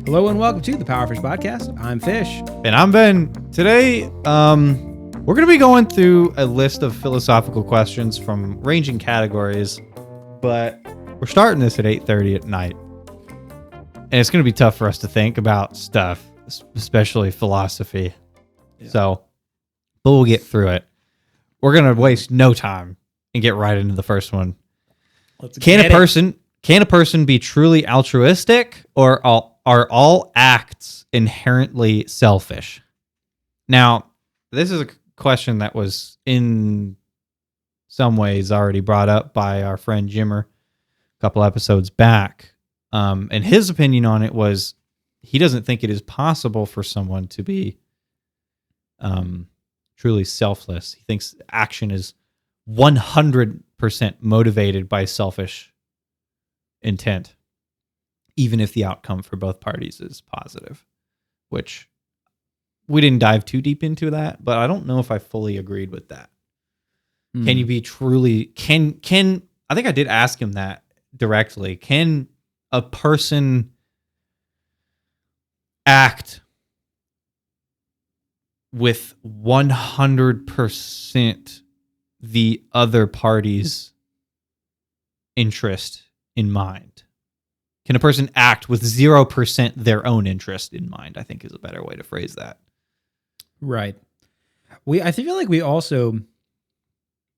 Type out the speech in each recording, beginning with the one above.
Hello and welcome to the PowerFish podcast. I'm Fish. And I'm Ben. Today, we're going to be going through a list of philosophical questions from ranging categories, but we're starting this at 8:30 at night. And it's going to be tough for us to think about stuff, especially philosophy. Yeah. So, but we'll get through it. We're going to waste no time and get right into the first one. Can a person be truly altruistic, or are all acts inherently selfish? Now, this is a question that was in some ways already brought up by our friend Jimmer a couple episodes back. And his opinion on it was he doesn't think it is possible for someone to be truly selfless. He thinks action is 100% motivated by selfish intent, even if the outcome for both parties is positive, which we didn't dive too deep into that, but I don't know if I fully agreed with that. Can you be truly, can I think I did ask him that directly. Can a person act with 100% the other party's interest in mind? Can a person act with 0% their own interest in mind? I think is a better way to phrase that. Right. I feel like we also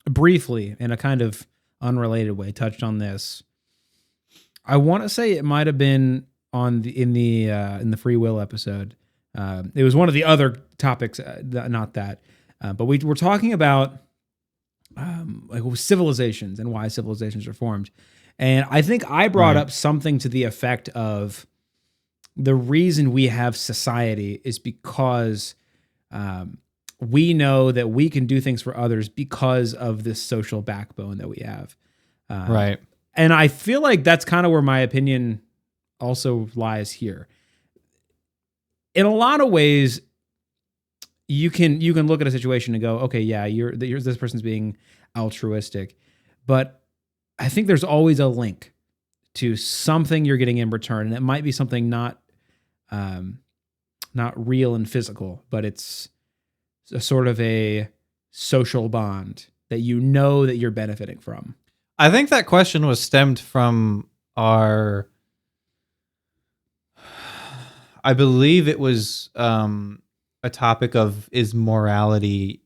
briefly, in a kind of unrelated way, touched on this. I want to say it might have been in the free will episode. It was one of the other topics, not that, but we were talking about like civilizations and why civilizations are formed. And I think I brought up something to the effect of the reason we have society is because we know that we can do things for others because of this social backbone that we have. Right. And I feel like that's kind of where my opinion also lies here. In a lot of ways, you can look at a situation and go, okay, yeah, this person's being altruistic, but I think there's always a link to something you're getting in return, and it might be something not real and physical, but it's a sort of a social bond that you know that you're benefiting from. I think that question was stemmed from I believe it was a topic of, is morality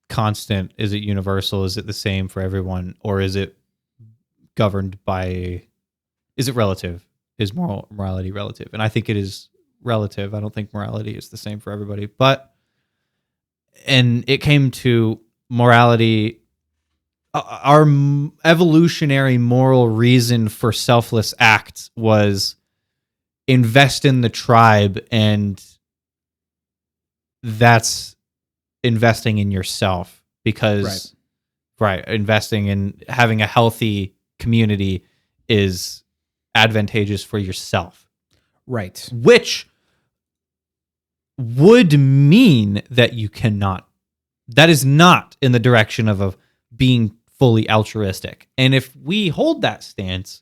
constant? Is it universal? Is it the same for everyone? Or is it governed by, is it relative? Is morality relative? And I think it is relative. I don't think morality is the same for everybody. And it came to morality, our evolutionary moral reason for selfless acts was invest in the tribe, and that's investing in yourself because investing in having a healthy community is advantageous for yourself. Right. Which would mean that that is not in the direction of being fully altruistic. And if we hold that stance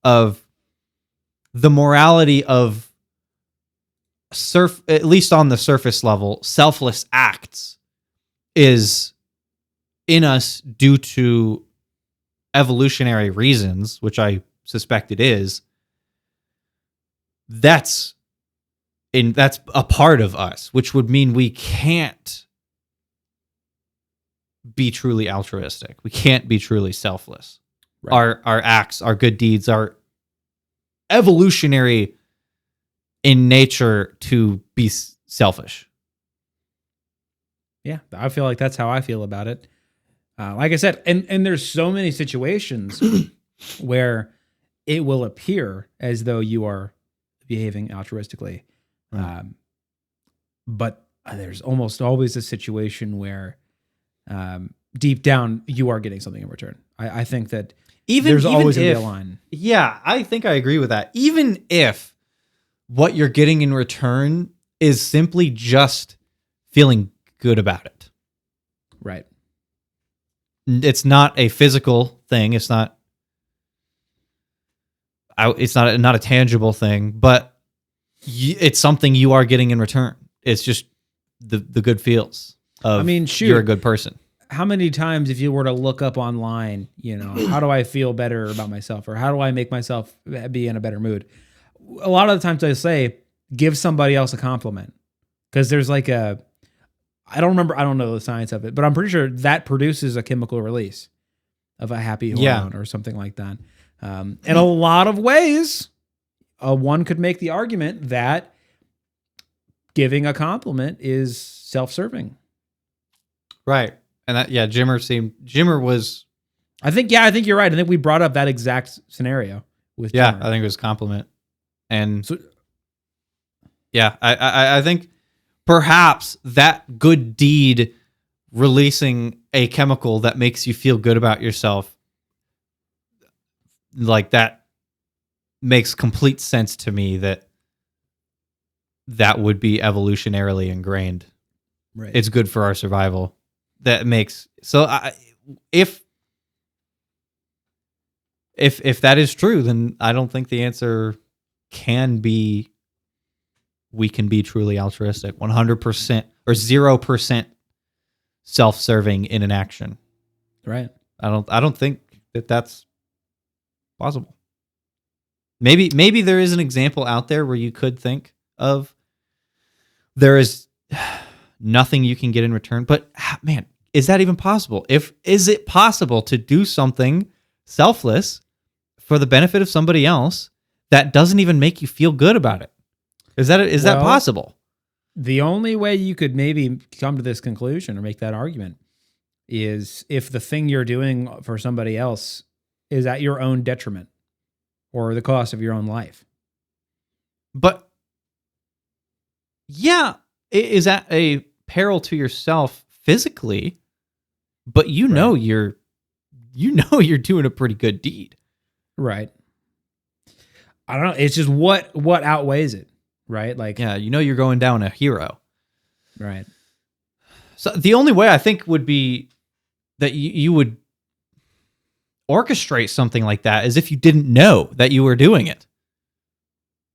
of the morality of at least on the surface level, selfless acts is in us due to evolutionary reasons, which I suspect it is, that's a part of us, which would mean we can't be truly altruistic. We can't be truly selfless. Right. Our acts, our good deeds are evolutionary in nature to be selfish. Yeah, I feel like that's how I feel about it. Like I said, and there's so many situations where it will appear as though you are behaving altruistically. Right. But there's almost always a situation where deep down you are getting something in return. I think that there's always going to be a line. Yeah, I think I agree with that. Even if what you're getting in return is simply just feeling good about it. Right. It's not a physical thing. It's not. it's not a tangible thing, but it's something you are getting in return. It's just the good feels of, I mean, shoot, you're a good person. how many times if you were to look up online, how do I feel better about myself, or how do I make myself be in a better mood? A lot of the times I say, give somebody else a compliment, because there's like I don't know the science of it, but I'm pretty sure that produces a chemical release of a happy hormone or something like that. In a lot of ways, one could make the argument that giving a compliment is self-serving. Right. And that, Jimmer was. I think you're right. I think we brought up that exact scenario with Jimmer. I think it was compliment. And so, I think perhaps that good deed releasing a chemical that makes you feel good about yourself, like that makes complete sense to me, that would be evolutionarily ingrained. Right. It's good for our survival. That makes if that is true, then I don't think the answer can be we can be truly altruistic, 100% or 0% self-serving in an action. Right. I don't think that's possible. Maybe there is an example out there where you could think of there is nothing you can get in return, but man, is that even possible? Is it possible to do something selfless for the benefit of somebody else that doesn't even make you feel good about it? Is that possible? The only way you could maybe come to this conclusion or make that argument is if the thing you're doing for somebody else is at your own detriment or the cost of your own life. But yeah, is that a peril to yourself physically? But you're doing a pretty good deed. Right. I don't know. It's just what outweighs it, right? Like, yeah, you're going down a hero. Right. So the only way I think would be that you would orchestrate something like that is if you didn't know that you were doing it.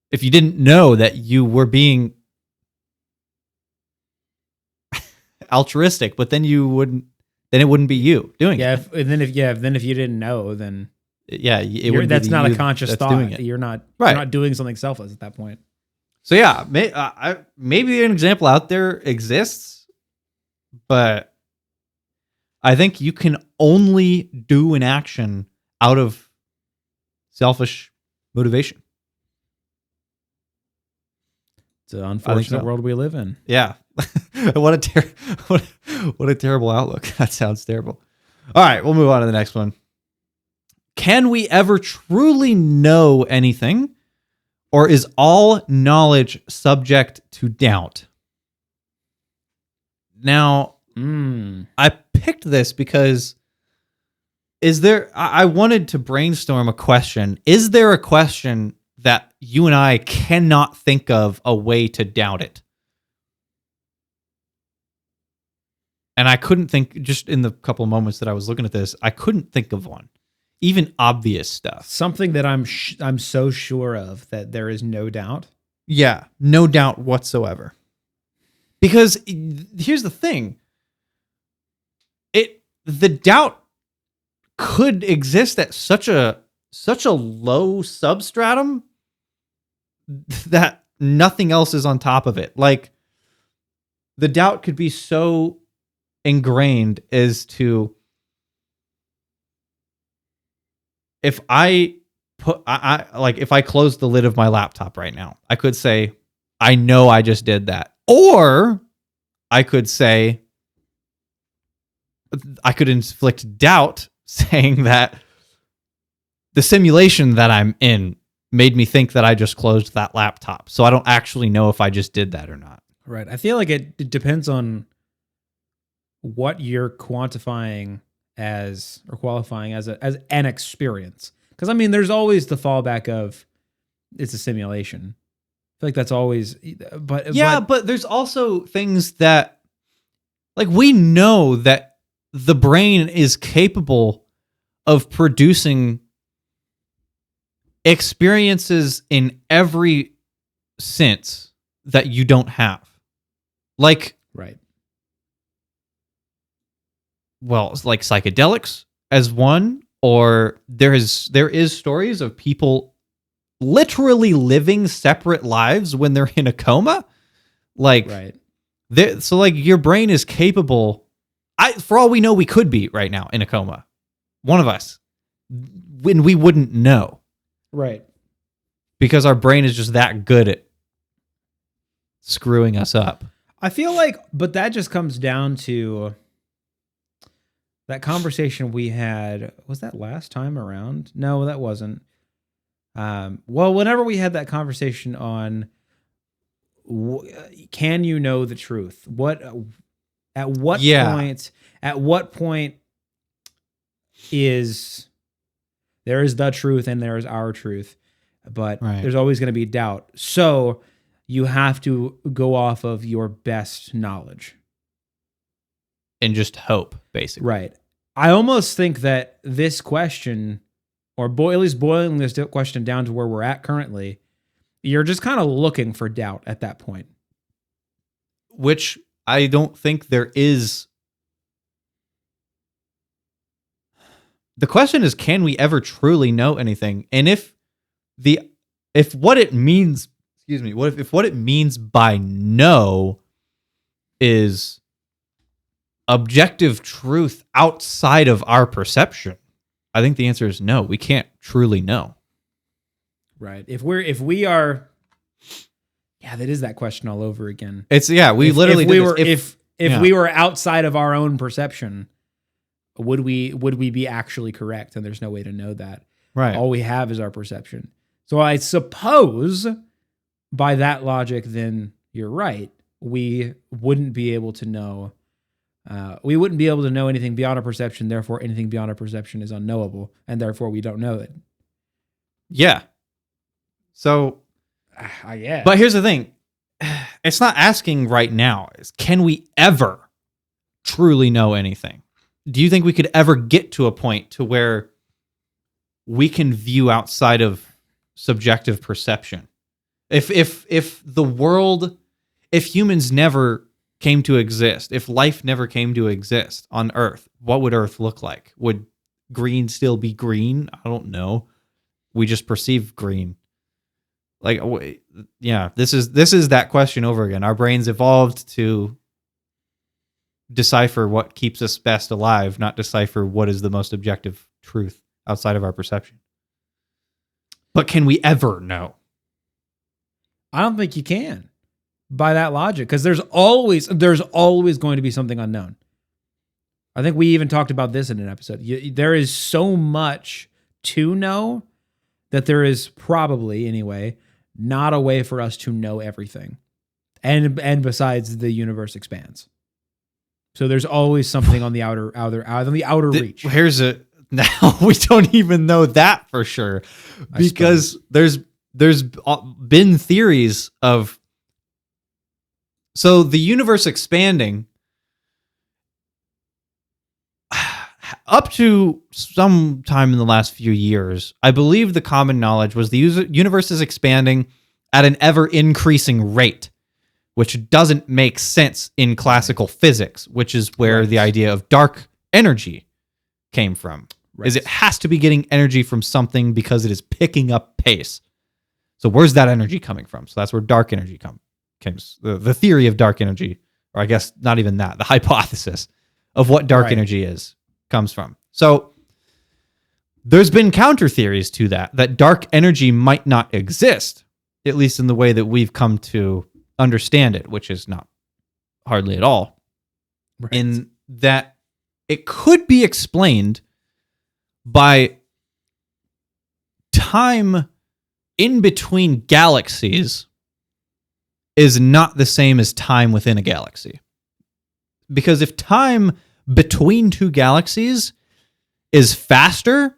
If you didn't know that you were being altruistic, but then it wouldn't be you doing it. Then if you didn't know, then that's not a conscious thought. Doing it. You're not doing something selfless at that point. So yeah, maybe an example out there exists, but I think you can only do an action out of selfish motivation. It's an unfortunate world we live in. Yeah. What a terrible outlook. That sounds terrible. All right, we'll move on to the next one. Can we ever truly know anything, or is all knowledge subject to doubt? Now, I picked this because I wanted to brainstorm a question. Is there a question that you and I cannot think of a way to doubt it? And I couldn't think, just in the couple of moments that I was looking at this, I couldn't think of one. Even obvious stuff. Something that I'm so sure of that there is no doubt. Yeah, no doubt whatsoever. Because here's the thing. The doubt could exist at such a low substratum that nothing else is on top of it. Like, the doubt could be so ingrained as to, if I close the lid of my laptop right now, I could say, I know I just did that. Or I could say, I could inflict doubt saying that the simulation that I'm in made me think that I just closed that laptop. So I don't actually know if I just did that or not. Right. I feel like it depends on what you're quantifying as or qualifying as an experience. Because I mean, there's always the fallback of it's a simulation. I feel like that's always, but there's also things that, like, we know that the brain is capable of producing experiences in every sense that you don't have. Like, Right. well, it's like psychedelics as one, or there is stories of people literally living separate lives when they're in a coma. Like, Right. so like your brain is capable. For all we know, we could be right now in a coma. One of us, when we wouldn't know, Right. because our brain is just that good at screwing us up. I feel like, but that just comes down to that conversation we had. Was that last time around? No, that wasn't. Well, whenever we had that conversation on, can you know the truth? At what point is there is the truth and there is our truth, but there's always going to be doubt. So you have to go off of your best knowledge and just hope, basically. Right. I almost think that this question, or at least boiling this question down to where we're at currently, you're just kind of looking for doubt at that point. Which I don't think there is. The question is, can we ever truly know anything? And if what it means, if what it means by know is objective truth outside of our perception, I think the answer is no. We can't truly know. Right. If we are, that is that question all over again. It's we literally if we were outside of our own perception, would we be actually correct? And there's no way to know that. Right. All we have is our perception. So I suppose by that logic, then you're right. We wouldn't be able to know. We wouldn't be able to know anything beyond our perception. Therefore, anything beyond our perception is unknowable, and therefore we don't know it. Yeah. So, yeah. But here's the thing: it's not asking right now. Can we ever truly know anything? Do you think we could ever get to a point to where we can view outside of subjective perception? If the world, if humans never came to exist, if life never came to exist on Earth, what would Earth look like? Would green still be green? I don't know. We just perceive green. Like, this is that question over again. Our brains evolved to decipher what keeps us best alive, not decipher what is the most objective truth outside of our perception. But can we ever know? I don't think you can, by that logic, because there's always going to be something unknown. I think we even talked about this in an episode. There is so much to know that there is probably, anyway, not a way for us to know everything. And besides, the universe expands. So there's always something on the outer reach. Now we don't even know that for sure, because there's been theories of, so the universe expanding up to some time in the last few years. I believe the common knowledge was the universe is expanding at an ever increasing rate, which doesn't make sense in classical physics, which is where the idea of dark energy came from. Right. Is it has to be getting energy from something because it is picking up pace. So where's that energy coming from? So that's where dark energy comes. The theory of dark energy, or I guess not even that, the hypothesis of what dark energy is, comes from. So there's been counter theories to that dark energy might not exist, at least in the way that we've come to understand it, which is not hardly at all. Right. In that it could be explained by time in between galaxies is not the same as time within a galaxy. Because if time between two galaxies is faster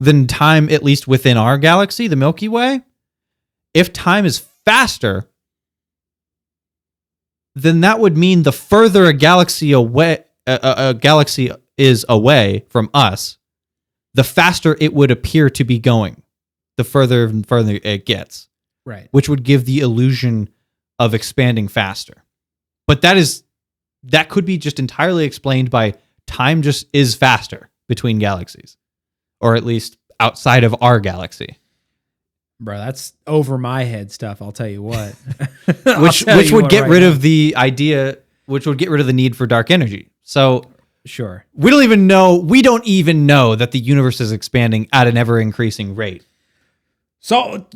than time, at least within our galaxy, the Milky Way, if time is faster, then that would mean the further a galaxy is away from us, the faster it would appear to be going. the further and further it gets, Right. which would give the illusion of expanding faster. But that could be just entirely explained by time just is faster between galaxies, or at least outside of our galaxy. Bro, that's over my head stuff, I'll tell you what. Which would get rid of the idea, which would get rid of the need for dark energy. So sure. we don't even know that the universe is expanding at an ever increasing rate. So,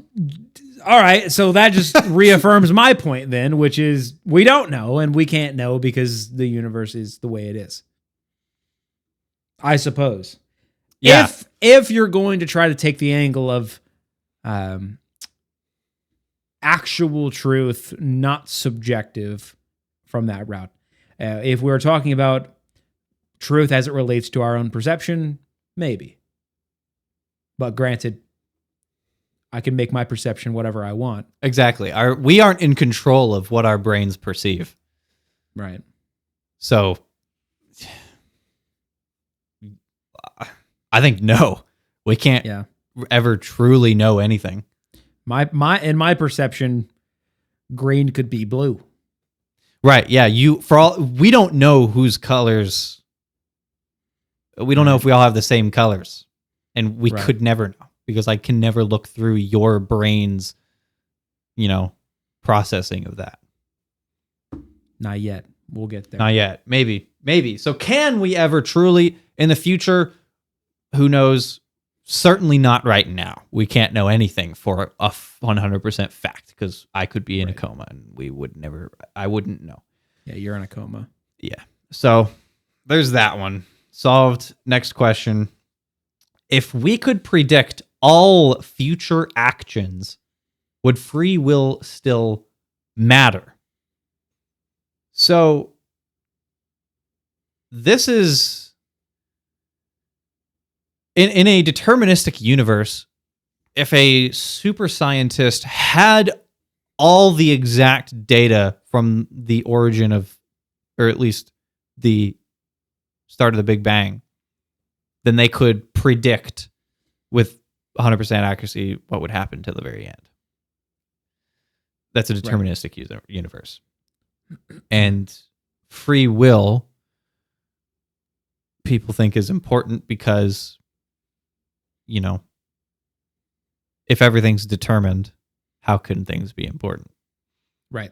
all right. So that just reaffirms my point then, which is we don't know and we can't know because the universe is the way it is. I suppose. Yeah. If you're going to try to take the angle of actual truth, not subjective from that route. If we're talking about truth as it relates to our own perception, maybe. But granted, I can make my perception whatever I want. Exactly. We aren't in control of what our brains perceive. Right. So I think no. We can't ever truly know anything. In my perception, green could be blue. Right. Yeah. We don't know whose colors. We don't know if we all have the same colors, and we could never know because I can never look through your brain's, processing of that. Not yet. We'll get there. Not yet. Maybe. So can we ever truly in the future? Who knows? Certainly not right now. We can't know anything for a 100% fact because I could be in a coma and I wouldn't know. Yeah, you're in a coma. Yeah. So there's that one. Solved. Next question. If we could predict all future actions, would free will still matter? So this is... In a deterministic universe, if a super scientist had all the exact data from the origin of, or at least the start of the Big Bang, then they could predict with 100% accuracy what would happen to the very end. That's a deterministic universe. And free will, people think is important because... if everything's determined, how can things be important? Right.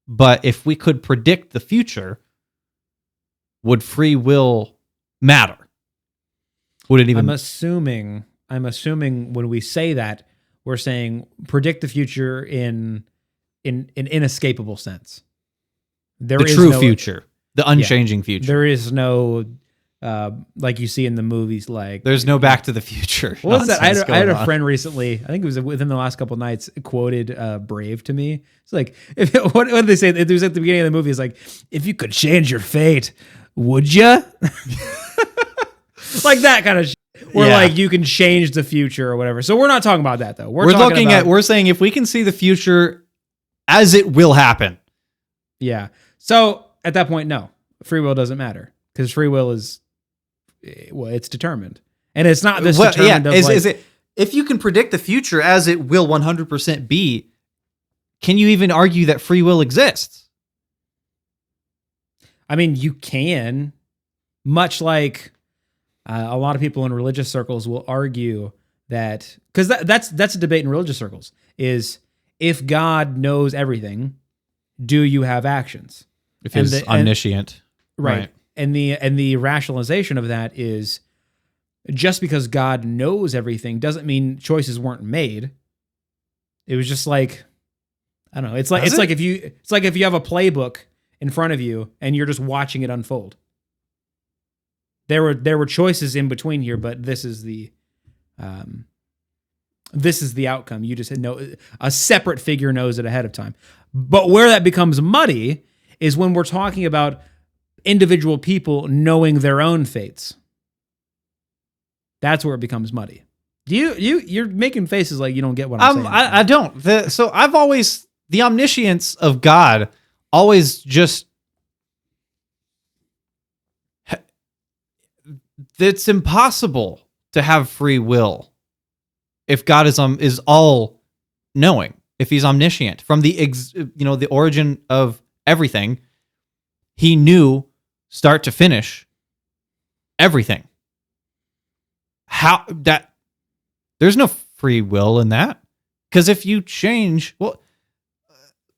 But if we could predict the future, would free will matter? Would it even... I'm assuming when we say that, we're saying predict the future in an inescapable sense. The true future. The unchanging future. There is no... like you see in the movies, like there's no Back to the Future. What was that? I had a friend recently, I think it was within the last couple of nights, quoted Brave to me. It's like, what did they say? It was at the beginning of the movie. It's like, if you could change your fate, would you? Like that kind of shit. Where like you can change the future or whatever. So we're not talking about that though. We're saying if we can see the future as it will happen. Yeah. So at that point, no, free will doesn't matter because free will is... well, it's determined, and it's not this determined. Is it? If you can predict the future as it will 100% be, can you even argue that free will exists? I mean, you can, much like a lot of people in religious circles will argue that because that's a debate in religious circles is if God knows everything, do you have actions? If he's omniscient, right. And the rationalization of that is just because God knows everything doesn't mean choices weren't made. It was just like, I don't know. It's like if you have a playbook in front of you and you're just watching it unfold. There were choices in between here, but this is the outcome. You just know a separate figure knows it ahead of time. But where that becomes muddy is when we're talking about individual people knowing their own fates. That's where it becomes muddy. You're making faces like you don't get what I'm saying. I don't. So I've always, the omniscience of God always just, it's impossible to have free will if God is all knowing, if he's omniscient from the origin of everything, he knew start to finish everything. How that there's no free will in that, because if you change, well,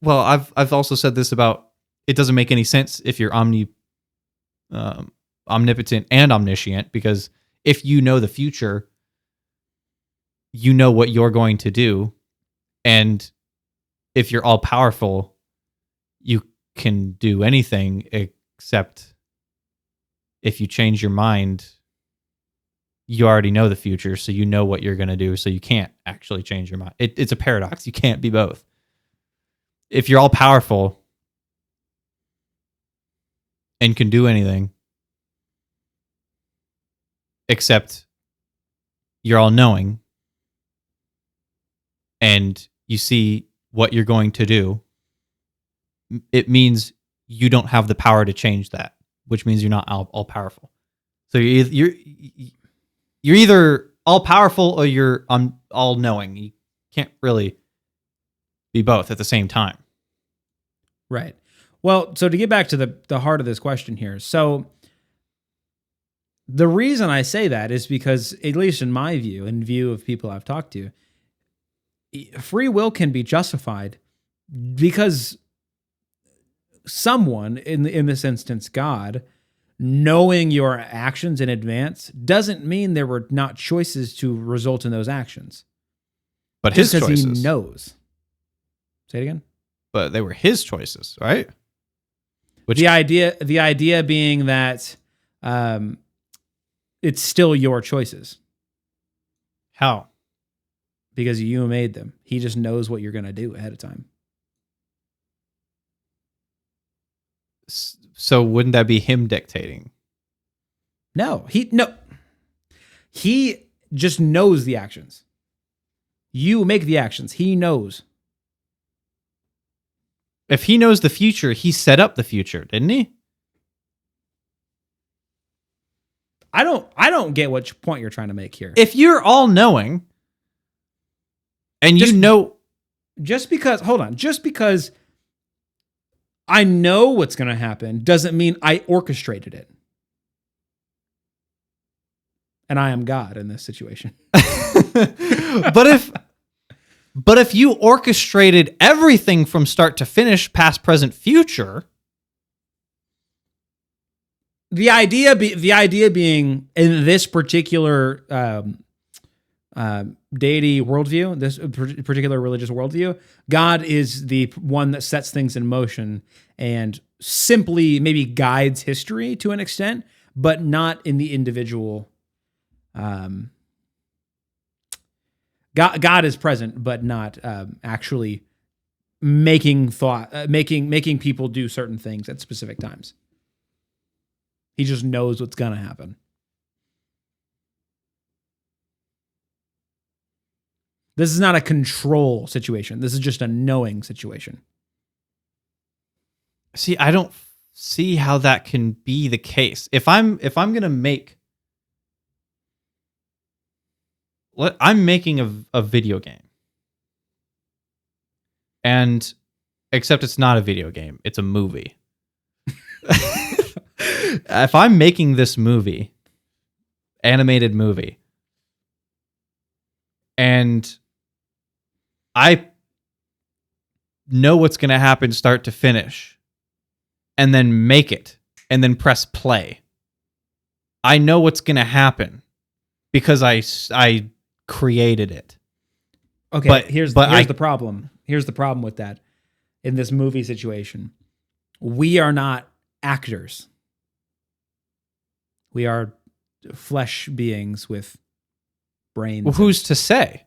I've also said this about it doesn't make any sense if you're omnipotent and omniscient, because if you know the future, you know what you're going to do, and if you're all powerful, you can do anything except if you change your mind, you already know the future, so you know what you're going to do, so you can't actually change your mind. It's a paradox. You can't be both. If you're all powerful and can do anything, except you're all knowing and you see what you're going to do, it means you don't have the power to change that, which means you're not all powerful. So you're either all powerful or you're all knowing. You can't really be both at the same time. Right. Well, so to get back to the heart of this question here. So the reason I say that is because, at least in my view, in view of people I've talked to, free will can be justified because someone, in this instance, God, knowing your actions in advance doesn't mean there were not choices to result in those actions. But his choices. Because he knows. Say it again? But they were his choices, right? The idea being that it's still your choices. How? Because you made them. He just knows what you're going to do ahead of time. So wouldn't that be him dictating? No. He just knows the actions. You make the actions. He knows. If he knows the future, he set up the future, didn't he? I don't get what point you're trying to make here. If you're all knowing and you know, just because I know what's going to happen doesn't mean I orchestrated it. And I am God in this situation. But if you orchestrated everything from start to finish, past, present, future, the idea being in this particular deity worldview, this particular religious worldview, God is the one that sets things in motion and simply maybe guides history to an extent, but not in the individual. God is present, but not actually making people do certain things at specific times. He just knows what's gonna happen. This is not a control situation. This is just a knowing situation. See, I don't see how that can be the case. If I'm gonna make, I'm making a video game, and except it's not a video game, it's a movie. If I'm making this movie, animated movie, and I know what's going to happen start to finish, and then make it, and then press play, I know what's going to happen because I created it. Okay, but here's the problem. Here's the problem with that. In this movie situation, we are not actors. We are flesh beings with brains. Well, who's to say?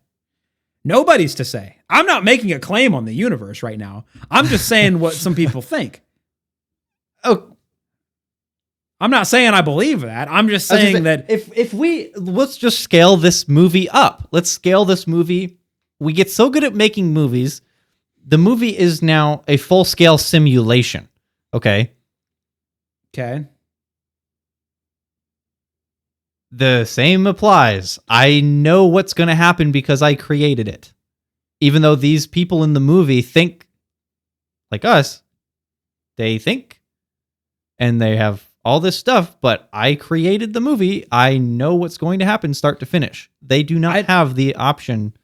Nobody's to say. I'm not making a claim on the universe right now. I'm just saying what some people think. Oh, I'm not saying I believe that. I'm just saying that if let's just scale this movie up. Let's scale this movie. We get so good at making movies. The movie is now a full-scale simulation. Okay. Okay. The same applies. I know what's going to happen because I created it. Even though these people in the movie think like us, they think and they have all this stuff, but I created the movie. I know what's going to happen start to finish. They do not have the option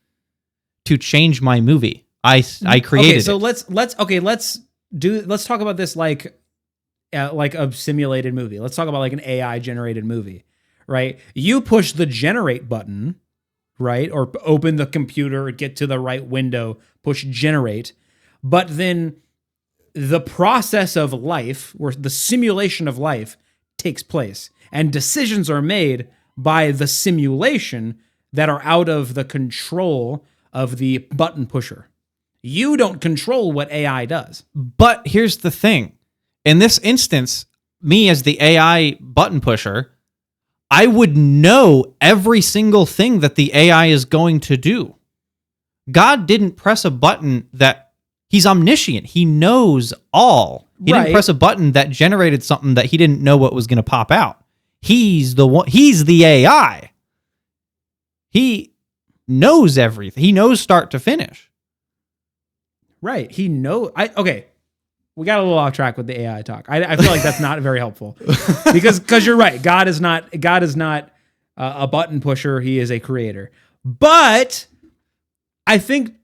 to change my movie. I created so it. let's talk about this like a simulated movie. Let's talk about like an AI generated movie, right? You push the generate button, right? Or open the computer, get to the right window, push generate. But then the process of life, or the simulation of life, takes place, and decisions are made by the simulation that are out of the control of the button pusher. You don't control what AI does. But here's the thing. In this instance, me as the AI button pusher, I would know every single thing that the AI is going to do. God didn't press a button that he's omniscient. He knows all. He didn't press a button that generated something that he didn't know what was going to pop out. He's the one. He's the AI. He knows everything. He knows start to finish. Right. He knows. Okay. We got a little off track with the AI talk. I feel like that's not very helpful because you're right. God is not a button pusher. He is a creator. But I think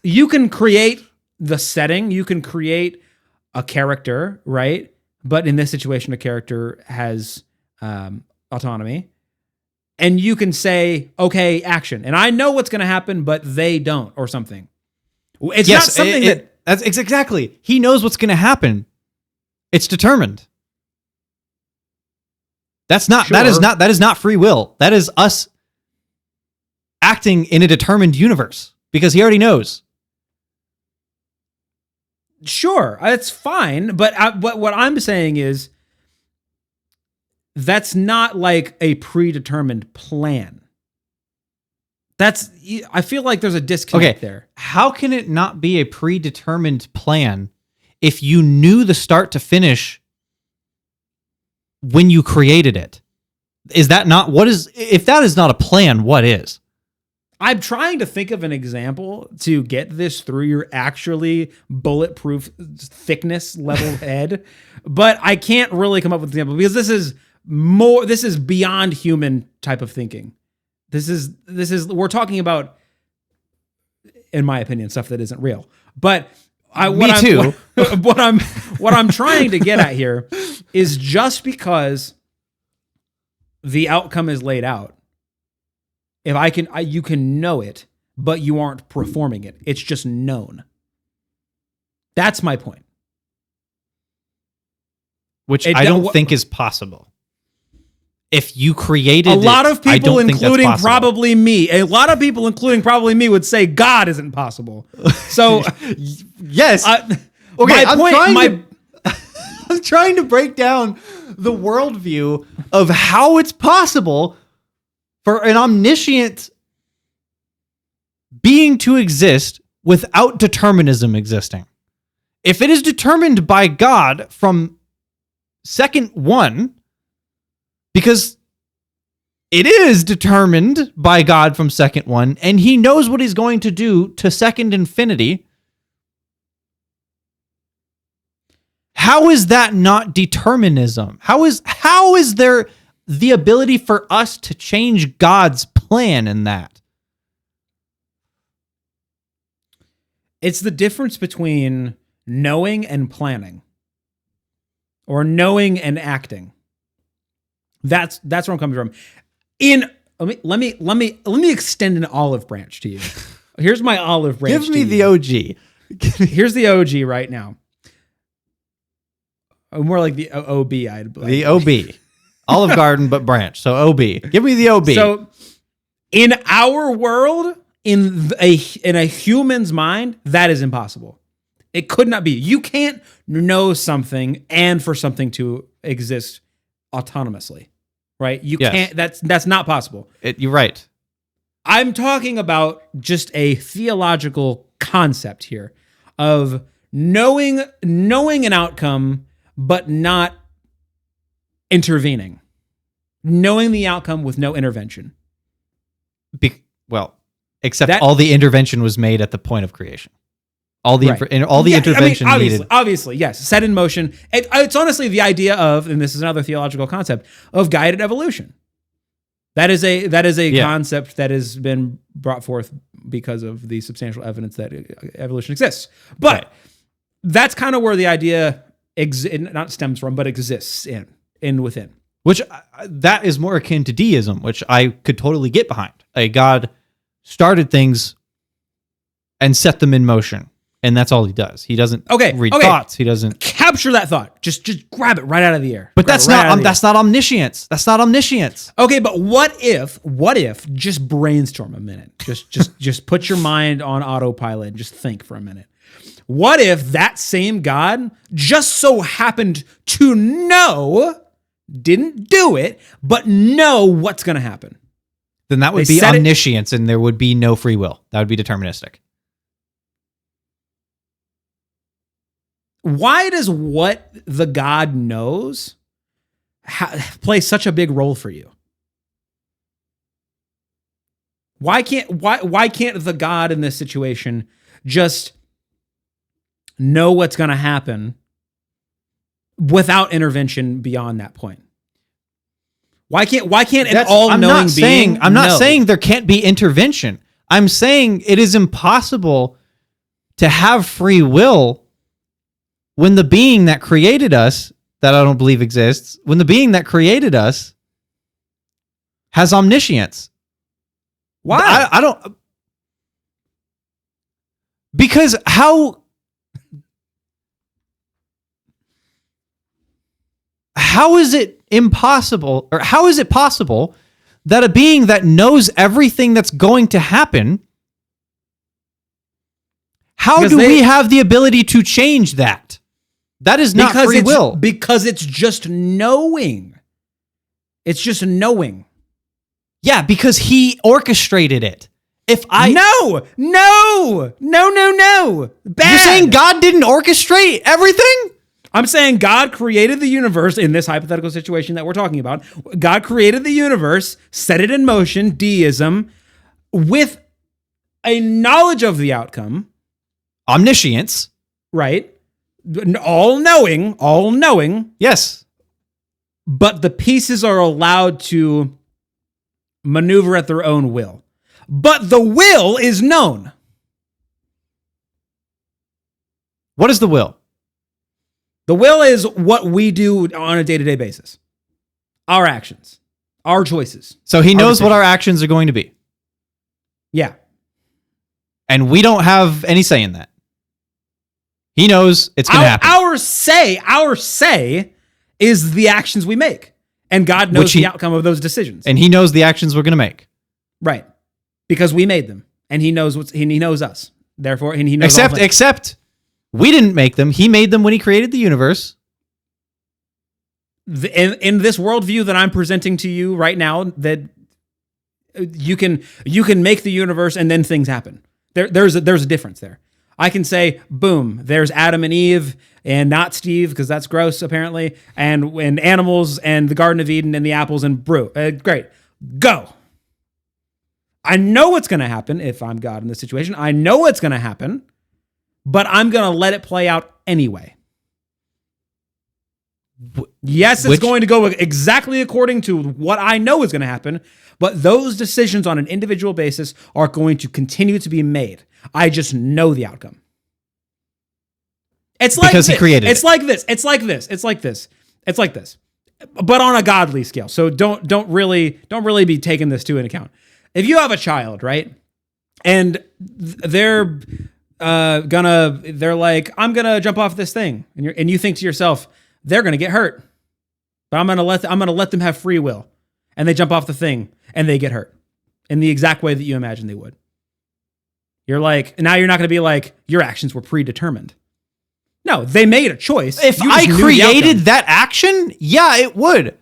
you can create the setting. You can create a character, right? But in this situation, a character has autonomy. And you can say, okay, action. And I know what's going to happen, but they don't, or something. It's not something that's exactly. He knows what's going to happen. It's determined. That is not free will. That is us acting in a determined universe because he already knows. Sure, that's fine, but what I'm saying is that's not like a predetermined plan. I feel like there's a disconnect there. How can it not be a predetermined plan if you knew the start to finish when you created it? Is that not if that is not a plan, what is? I'm trying to think of an example to get this through your actually bulletproof thickness level head, but I can't really come up with an example because this is beyond human type of thinking. This is we're talking about, in my opinion, stuff that isn't real. But what I'm trying to get at here is just because the outcome is laid out. If you can know it, but you aren't performing it. It's just known. That's my point. Which I don't think is possible. If you created a lot of people, including probably me, would say God isn't possible. So yes. Okay, I'm trying to break down the worldview of how it's possible for an omniscient being to exist without determinism existing. If it is determined by God from second one, because it is determined by God from second one, and he knows what he's going to do to second infinity, how is that not determinism? How is there the ability for us to change God's plan in that? It's the difference between knowing and planning, or knowing and acting. That's where I'm coming from. Let me extend an olive branch to you. Here's my olive branch. Give me the OG. Here's the OG right now. More like the OB. The OB. Olive Garden, but branch. So OB. Give me the OB. So in our world, in a human's mind, that is impossible. It could not be. You can't know something and for something to exist autonomously, right? You can't. That's not possible. You're right. I'm talking about just a theological concept here of knowing an outcome, but not intervening. knowing the outcome with no intervention. Except all the intervention was made at the point of creation. All the intervention needed. Obviously, yes. Set in motion. It's honestly the idea of, and this is another theological concept, of guided evolution. That is a concept that has been brought forth because of the substantial evidence that evolution exists. But that's kind of where the idea not stems from, but exists in within. Which that is more akin to deism, which I could totally get behind. A God started things and set them in motion. And that's all he does. He doesn't read thoughts. He doesn't capture that thought. Just grab it right out of the air. But that's not omniscience. That's not omniscience. Okay, but what if just brainstorm a minute. Just put your mind on autopilot and just think for a minute. What if that same God just so happened to know, didn't do it, but know what's going to happen? Then that would be omniscience and there would be no free will. That would be deterministic. Why does what the God knows play such a big role for you? Why can't the God in this situation just know what's going to happen without intervention beyond that point? Why can't an all-knowing being? I'm not saying there can't be intervention. I'm saying it is impossible to have free will when the being that created us, that I don't believe exists, when the being that created us has omniscience. Why? I don't... Because how is it impossible, or how is it possible that a being that knows everything that's going to happen, how do we have the ability to change that? That is not free will. Because it's just knowing. It's just knowing. Yeah, because he orchestrated it. No. Bad. You're saying God didn't orchestrate everything? I'm saying God created the universe in this hypothetical situation that we're talking about. God created the universe, set it in motion, deism, with a knowledge of the outcome. Omniscience. Right. All knowing. Yes. But the pieces are allowed to maneuver at their own will. But the will is known. What is the will? The will is what we do on a day-to-day basis. Our actions, our choices. So he knows what our actions are going to be. Yeah. And we don't have any say in that. He knows it's going to happen. Our say is the actions we make. And God knows the outcome of those decisions. And he knows the actions we're going to make. Right. Because we made them. And he knows he knows us. Therefore, and he knows except we didn't make them. He made them when he created the universe. In this worldview that I'm presenting to you right now, that you can make the universe and then things happen. There's a difference there. I can say, boom, there's Adam and Eve and not Steve, because that's gross, apparently, and animals and the Garden of Eden and the apples and brew. Great. Go. I know what's going to happen if I'm God in this situation. I know what's going to happen, but I'm going to let it play out anyway. Yes, it's going to go exactly according to what I know is going to happen, but those decisions on an individual basis are going to continue to be made. I just know the outcome. It's like because this. He created it. It's like this. But on a godly scale. So don't really be taking this into account. If you have a child, right, and they're like, I'm gonna jump off this thing, and you think to yourself, they're gonna get hurt, but I'm gonna let them have free will, and they jump off the thing and they get hurt in the exact way that you imagine they would. You're like, now you're not gonna be like, your actions were predetermined. No, they made a choice. If I created that action, yeah, it would.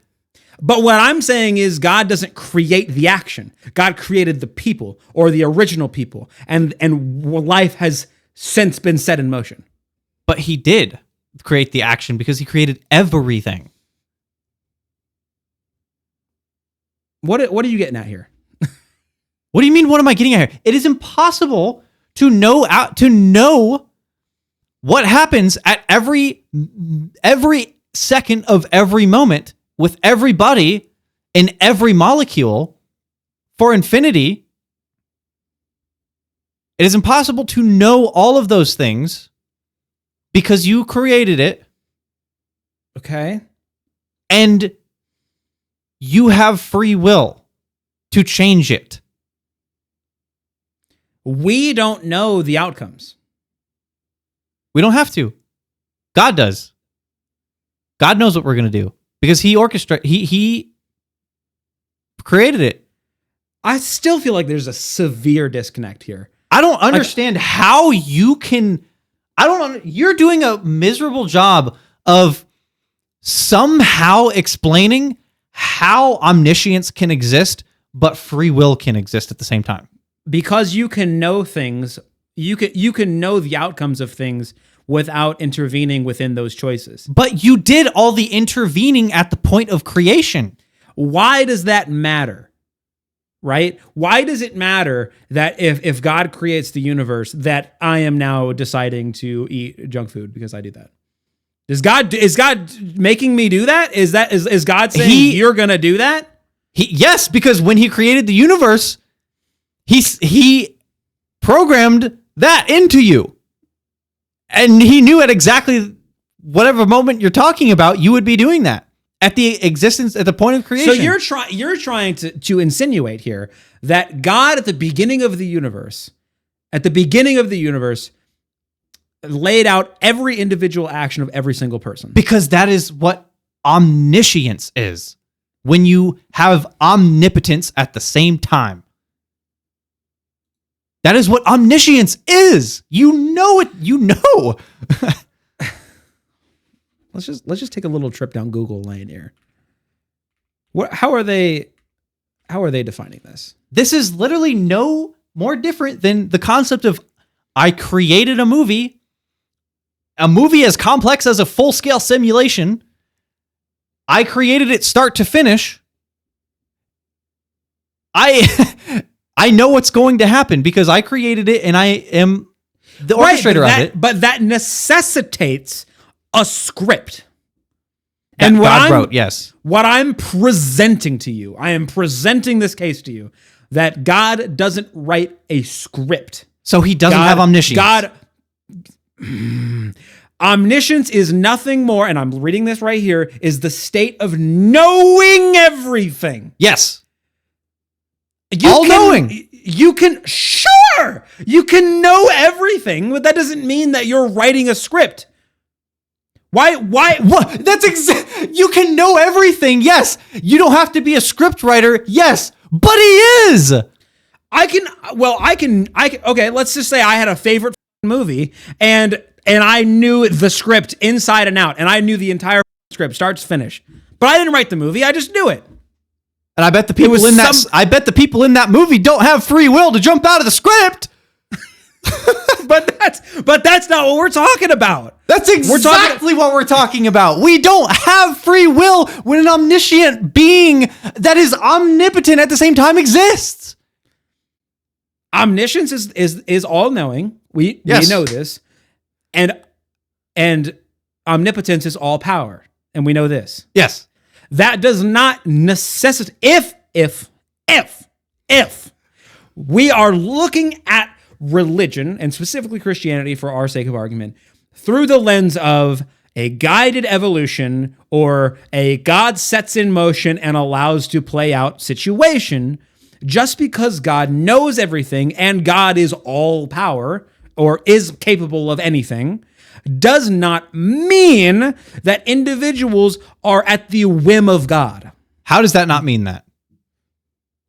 But what I'm saying is God doesn't create the action. God created the people, or the original people, and life has since been set in motion. But he did create the action because he created everything. What are you getting at here? What do you mean? What am I getting at here? It is impossible to know what happens at every second of every moment with everybody in every molecule for infinity. It is impossible to know all of those things because you created it. Okay. And you have free will to change it. We don't know the outcomes. We don't have to. God does. God knows what we're going to do because he created it. I still feel like there's a severe disconnect here. I don't understand how you can. You're doing a miserable job of somehow explaining how omniscience can exist, but free will can exist at the same time. Because you can know things, you can know the outcomes of things without intervening within those choices. But you did all the intervening at the point of creation. Why does that matter? Right? Why does it matter that if God creates the universe, that I am now deciding to eat junk food because I do that? Is God making me do that? Is God saying you're gonna do that? Yes, because when he created the universe, he programmed that into you, and he knew at exactly whatever moment you're talking about, you would be doing that at the point of creation. So you're trying to insinuate here that God at the beginning of the universe, laid out every individual action of every single person. Because that is what omniscience is. When you have omnipotence at the same time. That is what omniscience is. You know it. You know. Let's just take a little trip down Google lane here. How are they defining this? This is literally no more different than the concept of I created a movie as complex as a full-scale simulation. I created it start to finish. I know what's going to happen because I created it and I am the orchestrator of it. But that necessitates a script. That and God wrote, yes. What I'm presenting to you, I am presenting this case to you, that God doesn't write a script. So he doesn't have omniscience. Omniscience is nothing more, and I'm reading this right here, is the state of knowing everything. Yes. All-knowing. You can know everything, but that doesn't mean that you're writing a script. Why? What? You can know everything, yes. You don't have to be a script writer, yes. But he is. Okay, let's just say I had a favorite movie, and I knew the script inside and out, and I knew the entire script, start to finish. But I didn't write the movie, I just knew it. And I bet the people in that movie don't have free will to jump out of the script. but that's not what we're talking about. That's exactly what we're talking about. We don't have free will when an omniscient being that is omnipotent at the same time exists. Omniscience is all knowing. We know this. And omnipotence is all power. And we know this. Yes. That does not necessitate, if we are looking at religion, and specifically Christianity for our sake of argument, through the lens of a guided evolution or a God sets in motion and allows to play out situation, just because God knows everything and God is all power or is capable of anything, does not mean that individuals are at the whim of God. How does that not mean that?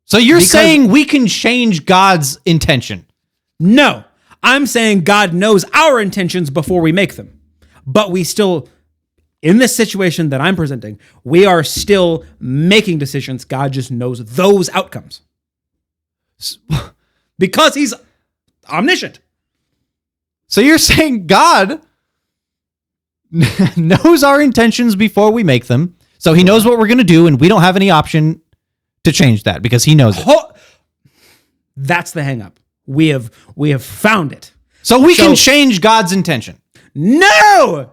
So you're saying we can change God's intention? No, I'm saying God knows our intentions before we make them. But we still, in this situation that I'm presenting, we are still making decisions. God just knows those outcomes. Because he's omniscient. So you're saying God knows our intentions before we make them. So he knows what we're going to do, and we don't have any option to change that because he knows it. That's the hang up. We have found it. So we can change God's intention. No,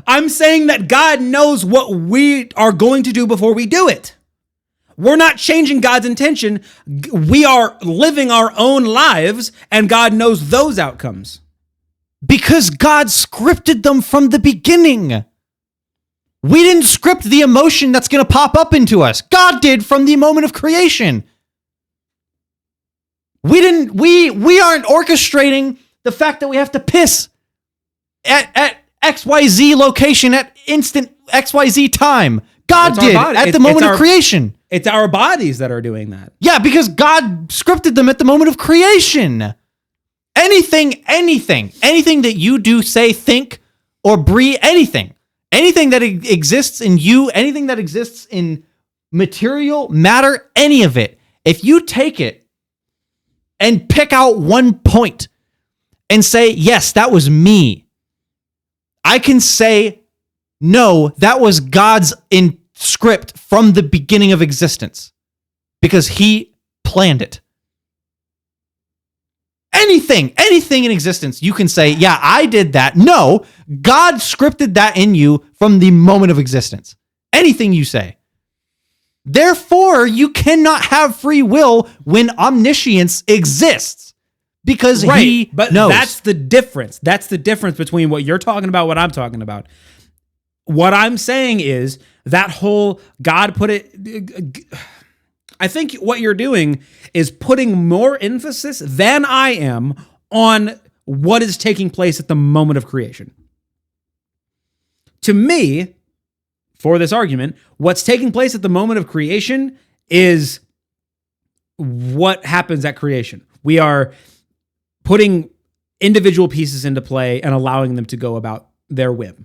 I'm saying that God knows what we are going to do before we do it. We're not changing God's intention. We are living our own lives, and God knows those outcomes. Because God scripted them from the beginning. We didn't script the emotion that's going to pop up into us. God did from the moment of creation. We aren't orchestrating the fact that we have to piss at XYZ location at instant XYZ time. God did at the moment of creation. It's our bodies that are doing that. Yeah, because God scripted them at the moment of creation. Anything that you do, say, think, or breathe, anything that exists in you, anything that exists in material, matter, any of it, if you take it and pick out one point and say, yes, that was me, I can say, no, that was God's script from the beginning of existence because he planned it. Anything in existence, you can say, yeah, I did that. No, God scripted that in you from the moment of existence. Anything you say. Therefore, you cannot have free will when omniscience exists because he knows. That's the difference. That's the difference between what you're talking about, what I'm talking about. What I'm saying is that whole God put it... I think what you're doing is putting more emphasis than I am on what is taking place at the moment of creation. To me, for this argument, what's taking place at the moment of creation is what happens at creation. We are putting individual pieces into play and allowing them to go about their whim.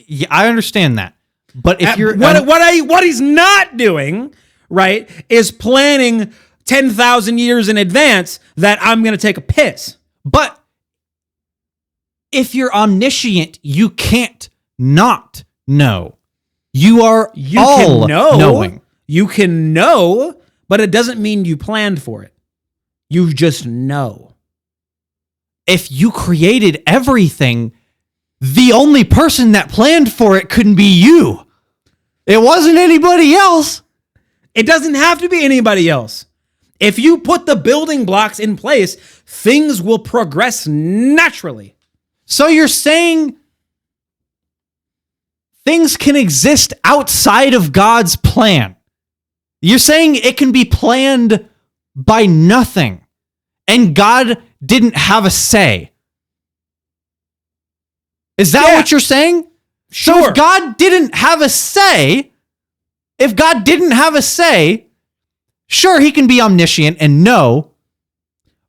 Yeah, I understand that. But if you're... What he's not doing... right, is planning 10,000 years in advance that I'm going to take a piss. But if you're omniscient, you can't not know. You are all knowing. You can know, but it doesn't mean you planned for it. You just know. If you created everything, the only person that planned for it couldn't be you. It wasn't anybody else. It doesn't have to be anybody else. If you put the building blocks in place, things will progress naturally. So you're saying things can exist outside of God's plan. You're saying it can be planned by nothing, and God didn't have a say. Is that what you're saying? Sure. So if God didn't have a say... If God didn't have a say, sure, he can be omniscient and know,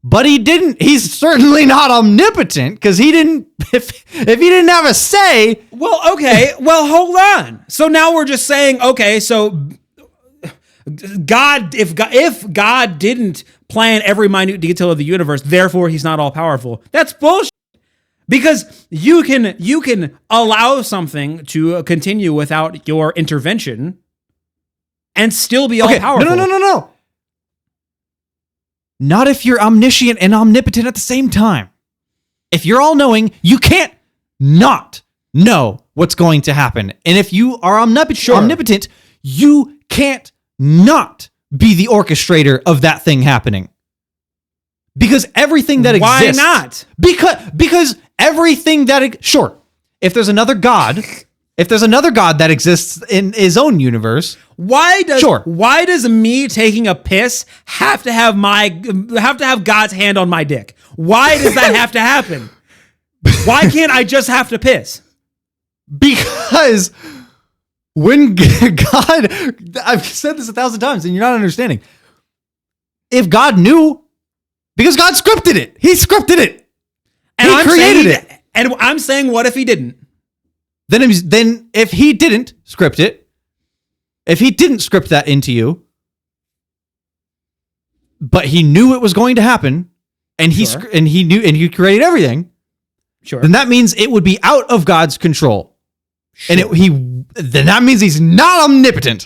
but he didn't. He's certainly not omnipotent because he didn't. If he didn't have a say, well, okay, well, hold on. So now we're just saying, okay, so God, if God didn't plan every minute detail of the universe, therefore he's not all powerful. That's bullshit. Because you can allow something to continue without your intervention. And still be all powerful. No. Not if you're omniscient and omnipotent at the same time. If you're all knowing, you can't not know what's going to happen. And if you are omnipotent, you can't not be the orchestrator of that thing happening. Because everything that exists... Why not? Because everything that... Sure, if there's another God... If there's another God that exists in his own universe, why does me taking a piss have to have God's hand on my dick? Why does that have to happen? Why can't I just have to piss? Because when God, I've said this 1,000 times and you're not understanding. If God knew, because God scripted it. He scripted it. And he created it. And I'm saying, what if he didn't? Then if he didn't script it, if he didn't script that into you, but he knew it was going to happen, and he created everything, then that means it would be out of God's control, and then that means he's not omnipotent.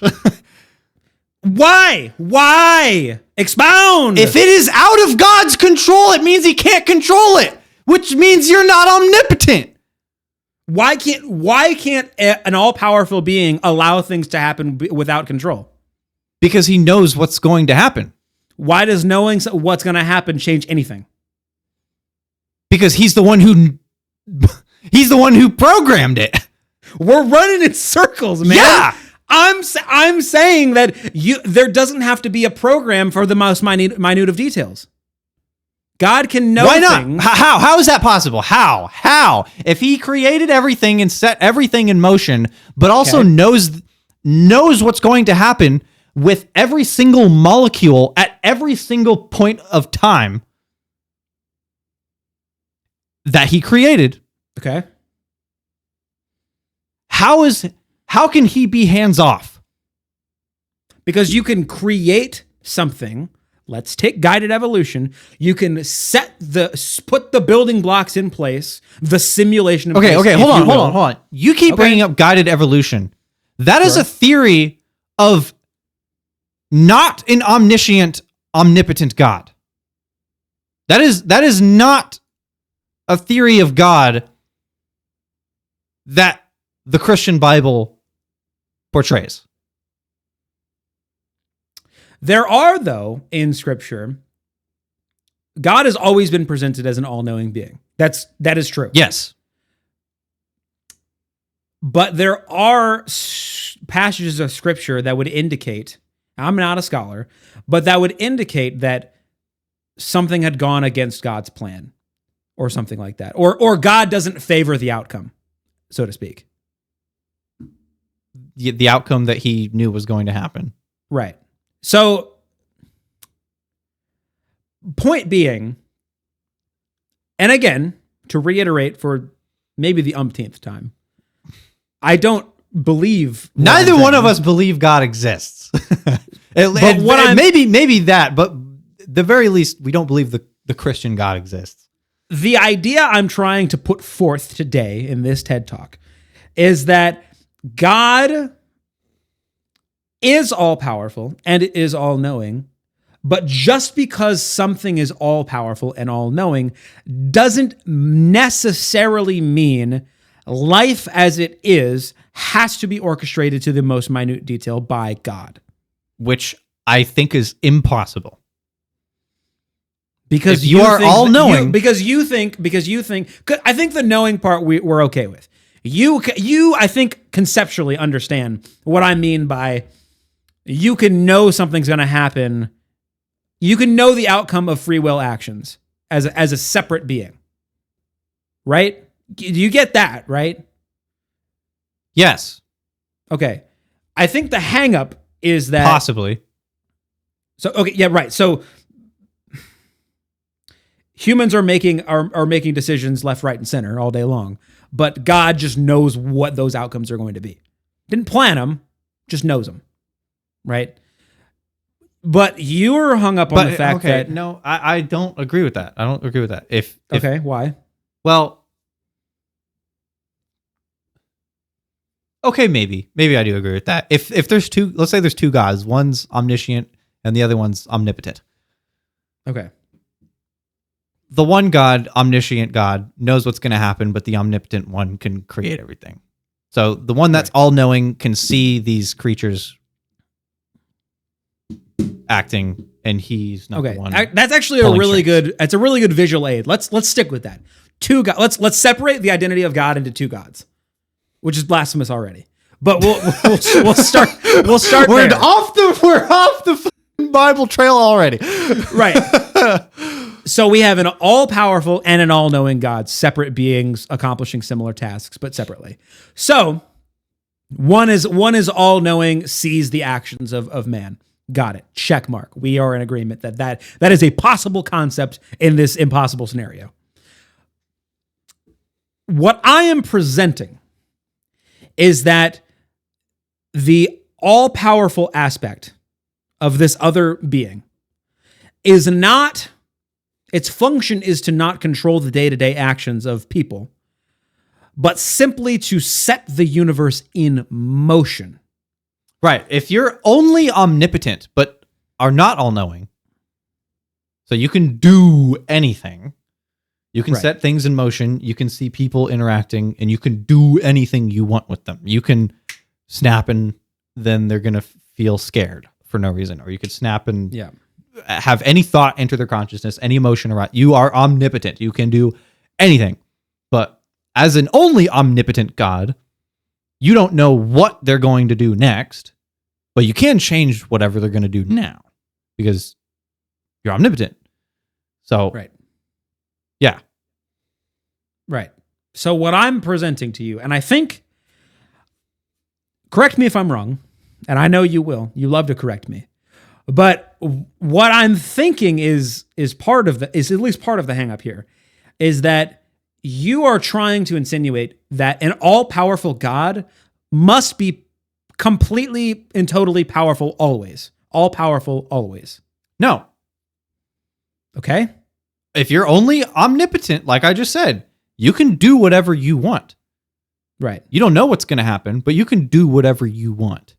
Why? Expound. If it is out of God's control, it means he can't control it, which means you're not omnipotent. Why can't an all-powerful being allow things to happen without control? Because he knows what's going to happen. Why does knowing what's going to happen change anything? Because he's the one who programmed it. We're running in circles, man. Yeah. I'm saying that there doesn't have to be a program for the most minute of details. God can know. Why not? Things. How is that possible? How? If he created everything and set everything in motion, but also knows what's going to happen with every single molecule at every single point of time that he created. Okay. How can he be hands off? Because you can create something. Let's take guided evolution. You can put the building blocks in place, the simulation in place. Okay, hold on. You keep bringing up guided evolution. That is a theory of not an omnipotent God. That is not a theory of God that the Christian Bible portrays. There are, though, in Scripture, God has always been presented as an all-knowing being. That is true. Yes. But there are passages of Scripture that would indicate, I'm not a scholar, but that would indicate that something had gone against God's plan or something like that. Or God doesn't favor the outcome, so to speak. The outcome that he knew was going to happen. Right. So, point being, and again, to reiterate for maybe the umpteenth time, I don't believe... Neither one of us believe God exists. Maybe that, but the very least, we don't believe the Christian God exists. The idea I'm trying to put forth today in this TED Talk is that God is all-powerful and it is all-knowing, but just because something is all-powerful and all-knowing doesn't necessarily mean life as it is has to be orchestrated to the most minute detail by God. Which I think is impossible. Because if you are all-knowing. Because you think, I think the knowing part we're okay with. You, I think, conceptually understand what I mean by you can know something's going to happen. You can know the outcome of free will actions as a separate being. Right? You get that, right? Yes. Okay. I think the hang up is that... Possibly. So, okay, yeah, right. So humans are making decisions left, right, and center all day long. But God just knows what those outcomes are going to be. Didn't plan them, just knows them. Right? But you're hung up on the fact that... No, I don't agree with that. I don't agree with that. Okay, why? Well... Okay, maybe I do agree with that. If there's two, let's say there's two gods, one's omniscient and the other one's omnipotent. Okay. The one God, omniscient God, knows what's going to happen, but the omnipotent one can create everything. So the one that's all-knowing can see these creatures acting, and he's not the one. That's actually a really good visual aid. Let's stick with that. Two gods. Let's separate the identity of God into two gods. Which is blasphemous already, but we'll start. We'll start. We're off the Bible trail already, right? So we have an all-powerful and an all-knowing God, separate beings accomplishing similar tasks, but separately. So one is all-knowing, sees the actions of man. Got it. Check mark. We are in agreement that is a possible concept in this impossible scenario. What I am presenting is that the all-powerful aspect of this other being is not, its function is to not control the day-to-day actions of people, but simply to set the universe in motion. Right. If you're only omnipotent, but are not all-knowing, so you can do anything. You can set things in motion. You can see people interacting, and you can do anything you want with them. You can snap, and then they're going to feel scared for no reason. Or you could snap and have any thought enter their consciousness, any emotion around. You are omnipotent. You can do anything. But as an only omnipotent God, you don't know what they're going to do next, but you can change whatever they're going to do now because you're omnipotent. So, yeah. Right. So what I'm presenting to you, and I think, correct me if I'm wrong, and I know you will. You love to correct me. But what I'm thinking is at least part of the hang up here, is that you are trying to insinuate that an all-powerful God must be completely and totally powerful always. All-powerful always. No. Okay? If you're only omnipotent, like I just said, you can do whatever you want. Right. You don't know what's going to happen, but you can do whatever you want.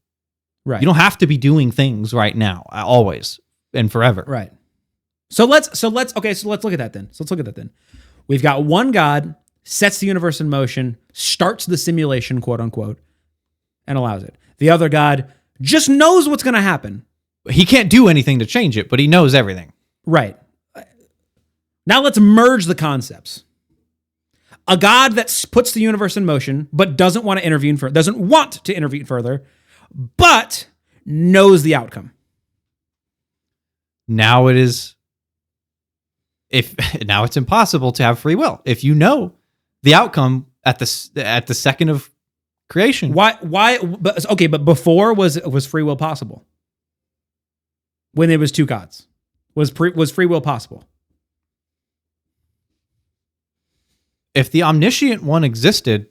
Right. You don't have to be doing things right now, always and forever. Right. So let's look at that then. We've got one God, sets the universe in motion, starts the simulation, quote unquote, and allows it. The other God just knows what's going to happen. He can't do anything to change it, but he knows everything. Right. Now let's merge the concepts. A God that puts the universe in motion, but doesn't want to intervene further, but knows the outcome. Now it's impossible to have free will if you know the outcome at the second of creation. Why? But before was free will possible? When there was two gods, was free will possible? If the omniscient one existed,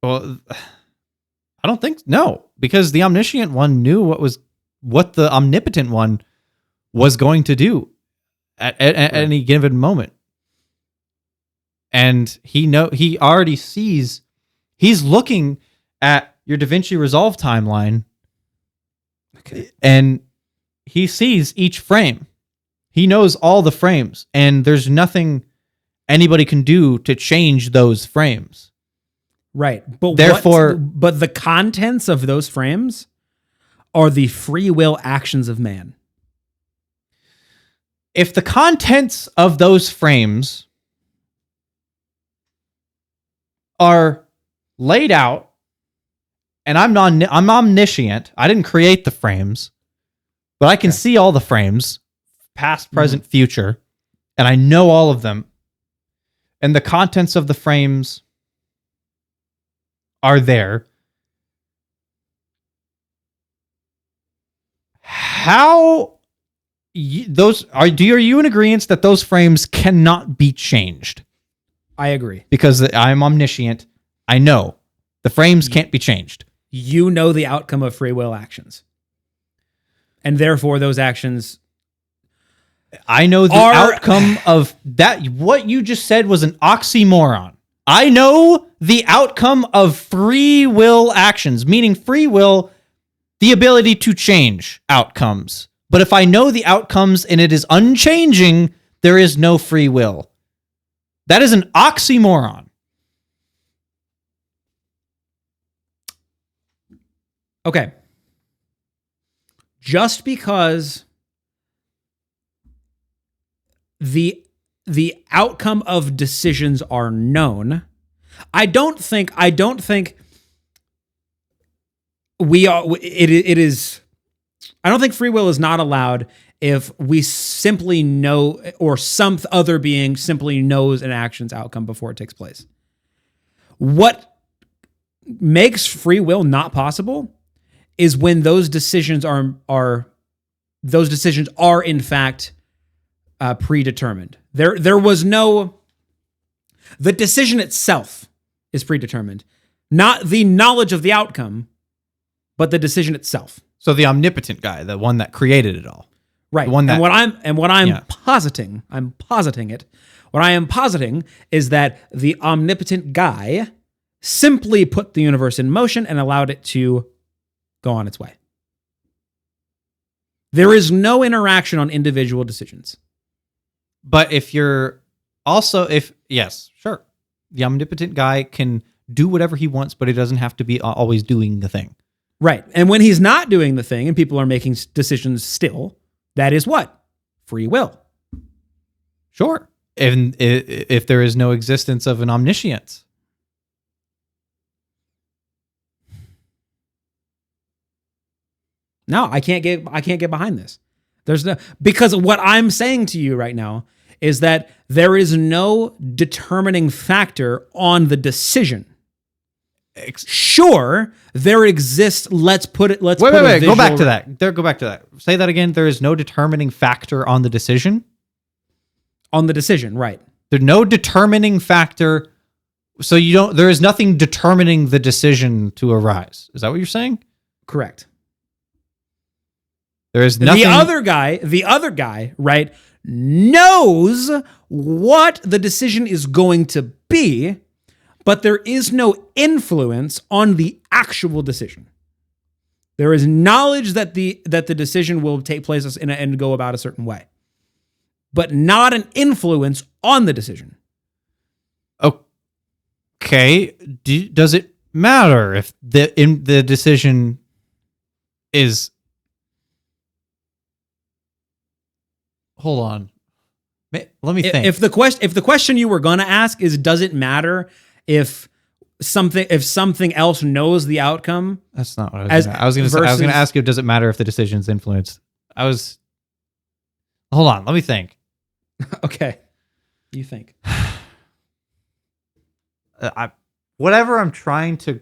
well, I don't think no, because the omniscient one knew what the omnipotent one was going to do at any given moment, and he already sees. He's looking at your DaVinci Resolve timeline, and he sees each frame. He knows all the frames, and there's nothing anybody can do to change those frames. Right. But therefore, but the contents of those frames are the free will actions of man. If the contents of those frames are laid out, and I'm omniscient, I didn't create the frames, but I can see all the frames, past, present, future, and I know all of them. And the contents of the frames are there. Are you in agreement that those frames cannot be changed? I agree. Because I'm omniscient. I know the frames can't be changed. You know the outcome of free will actions. And therefore those actions, I know the outcome of that. What you just said was an oxymoron. I know the outcome of free will actions, meaning free will, the ability to change outcomes. But if I know the outcomes and it is unchanging, there is no free will. That is an oxymoron. Okay. Just because the outcome of decisions are known, I don't think we are. It is. I don't think free will is not allowed if we simply know, or some other being simply knows an action's outcome before it takes place. What makes free will not possible is when those decisions are in fact predetermined. There was no. The decision itself is predetermined, not the knowledge of the outcome, but the decision itself. So the omnipotent guy, the one that created it all, right? The one that, and what I'm positing it. What I am positing is that the omnipotent guy simply put the universe in motion and allowed it to go on its way. There is no interaction on individual decisions. But if you're also, yes, sure. The omnipotent guy can do whatever he wants, but he doesn't have to be always doing the thing. Right. And when he's not doing the thing and people are making decisions still, that is what? Free will. Sure. And if there is no existence of an omniscience. No, I can't get behind this. There's no, because what I'm saying to you right now is that there is no determining factor on the decision. Sure, there exists. Let's put it. Let's wait. Go back to that. that. Go back to that. Say that again. There is no determining factor on the decision. On the decision, right? There's no determining factor. So you don't. There is nothing determining the decision to arise. Is that what you're saying? Correct. There is nothing. The other guy, right, knows what the decision is going to be, but there is no influence on the actual decision. There is knowledge that the decision will take place and go about a certain way, but not an influence on the decision. Okay. Does it matter if the decision is? Hold on. Let me think. If the question you were going to ask is, does it matter if something else knows the outcome? That's not what I was going to say. I was going to ask you, does it matter if the decision's influenced? Hold on. Let me think. Okay. You think. Whatever I'm trying to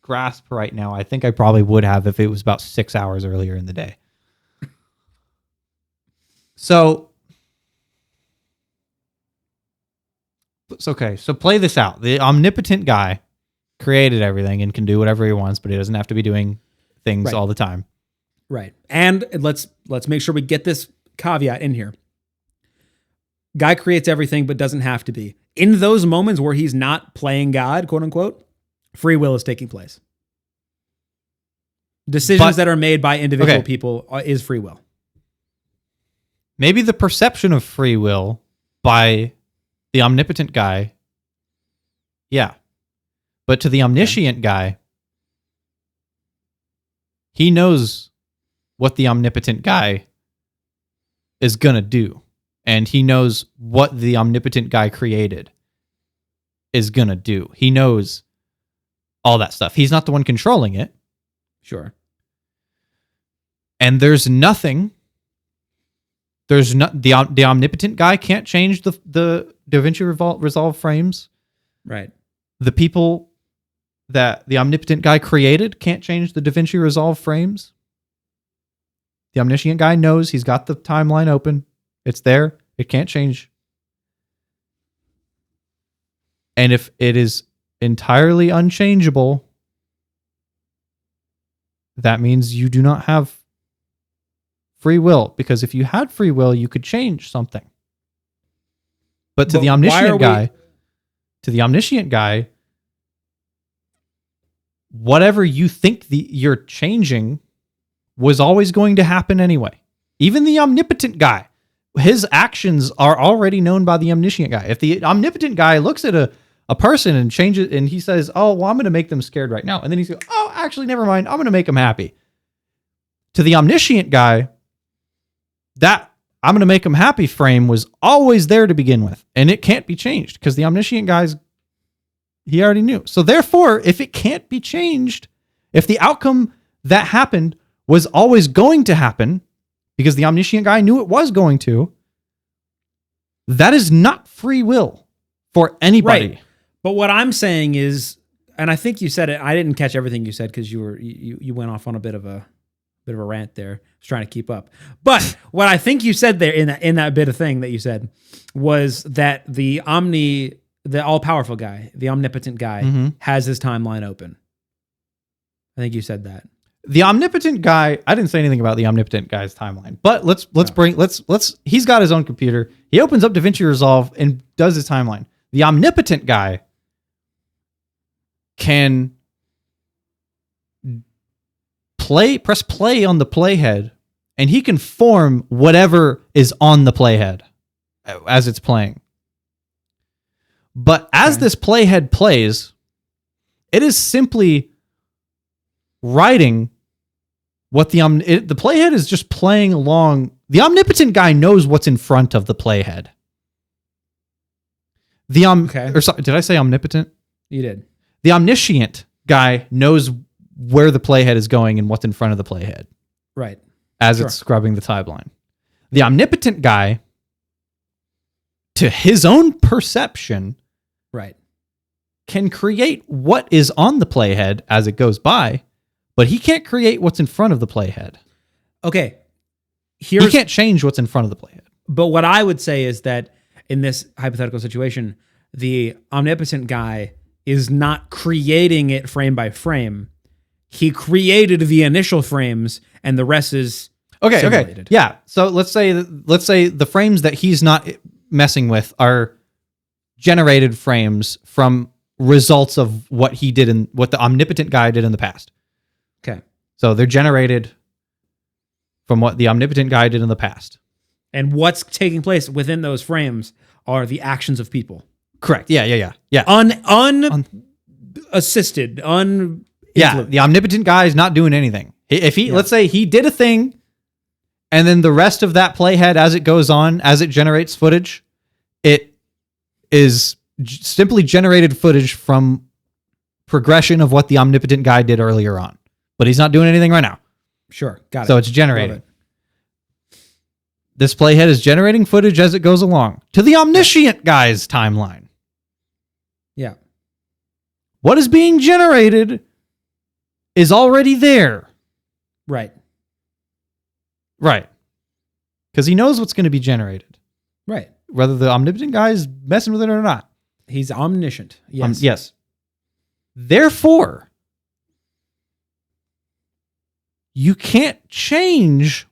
grasp right now, I think I probably would have if it was about 6 hours earlier in the day. So it's okay. So play this out. The omnipotent guy created everything and can do whatever he wants, but he doesn't have to be doing things all the time. Right. And let's make sure we get this caveat in here. Guy creates everything, but doesn't have to be. In those moments where he's not playing God, quote unquote, free will is taking place. Decisions that are made by individual people is free will. Maybe the perception of free will by the omnipotent guy, yeah. But to the omniscient guy, he knows what the omnipotent guy is going to do. And he knows what the omnipotent guy created is going to do. He knows all that stuff. He's not the one controlling it. Sure. And there's nothing... There's not the omnipotent guy can't change the DaVinci Resolve frames. Right. The people that the omnipotent guy created can't change the DaVinci Resolve frames. The omniscient guy knows he's got the timeline open. It's there. It can't change. And if it is entirely unchangeable, that means you do not have free will, because if you had free will, you could change something. But to the omniscient guy, whatever you think you're changing was always going to happen anyway. Even the omnipotent guy, his actions are already known by the omniscient guy. If the omnipotent guy looks at a person and changes, and he says, "Oh, well, I'm going to make them scared right now," and then he's going, "Oh, actually, never mind. I'm going to make them happy." To the omniscient guy, that I'm going to make them happy frame was always there to begin with, and it can't be changed because the omniscient guy's, he already knew. So therefore, if it can't be changed, if the outcome that happened was always going to happen because the omniscient guy knew it was going to, that is not free will for anybody. Right. But what I'm saying is, and I think you said it, I didn't catch everything you said because you went off on a bit of a rant there. I was trying to keep up. But what I think you said there in that bit of thing that you said was that the all-powerful guy, the omnipotent guy, has his timeline open. I think you said that. the omnipotent guy, I didn't say anything about the omnipotent guy's timeline, but let's he's got his own computer. He opens up DaVinci Resolve and does his timeline. The omnipotent guy can press play on the playhead, and he can form whatever is on the playhead as it's playing. But as this playhead plays, it is simply writing what the playhead is just playing along. The omnipotent guy knows what's in front of the playhead. Or sorry, did I say omnipotent? You did. The omniscient guy knows where the playhead is going and what's in front of the playhead. Right. As it's scrubbing the timeline. The omnipotent guy, to his own perception, right, can create what is on the playhead as it goes by, but he can't create what's in front of the playhead. Okay. He can't change what's in front of the playhead. But what I would say is that in this hypothetical situation, the omnipotent guy is not creating it frame by frame. He created the initial frames, and the rest is simulated. Okay. Yeah. So let's say the frames that he's not messing with are generated frames from results of what he did and what the omnipotent guy did in the past. Okay. So they're generated from what the omnipotent guy did in the past. And what's taking place within those frames are the actions of people. Correct. Yeah. Unassisted, Yeah, the omnipotent guy is not doing anything. If let's say he did a thing, and then the rest of that playhead, as it goes on, as it generates footage, it is simply generated footage from progression of what the omnipotent guy did earlier on. But he's not doing anything right now. Sure, got it. So it's generating. This playhead is generating footage as it goes along to the omniscient guy's timeline. Yeah. What is being generated is already there. Right. Because he knows what's going to be generated. Right. Whether the omnipotent guy is messing with it or not. He's omniscient. Yes. Yes. Therefore, you can't change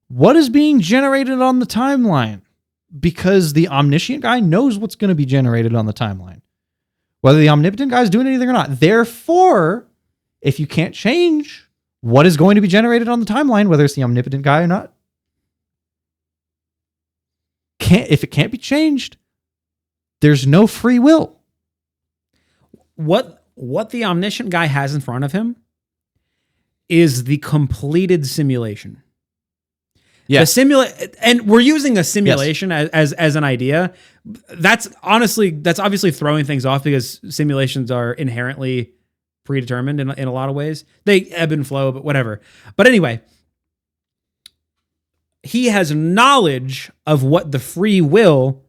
what is being generated on the timeline because the omniscient guy knows what's going to be generated on the timeline. Whether the omnipotent guy is doing anything or not. Therefore, if you can't change what is going to be generated on the timeline, whether it's the omnipotent guy or not, if it can't be changed, there's no free will. What the omniscient guy has in front of him is the completed simulation. Yeah. And we're using a simulation as an idea. That's obviously throwing things off because simulations are inherently predetermined in a lot of ways. They ebb and flow, but whatever. But anyway, he has knowledge of what the free will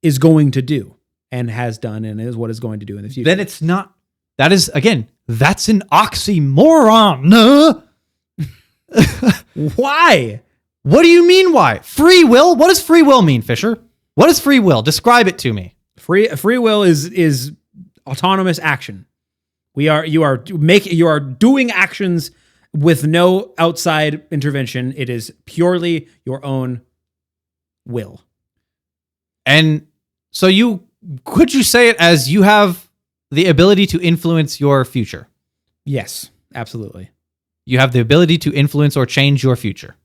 is going to do and has done and is what is going to do in the future. Then it's not. That is, again, that's an oxymoron. Why? What do you mean why? Free will? What does free will mean, Fisher? What is free will? Describe it to me. Free will is autonomous action. You are doing actions with no outside intervention. It is purely your own will. And so could you say it as you have the ability to influence your future? Yes, absolutely. You have the ability to influence or change your future.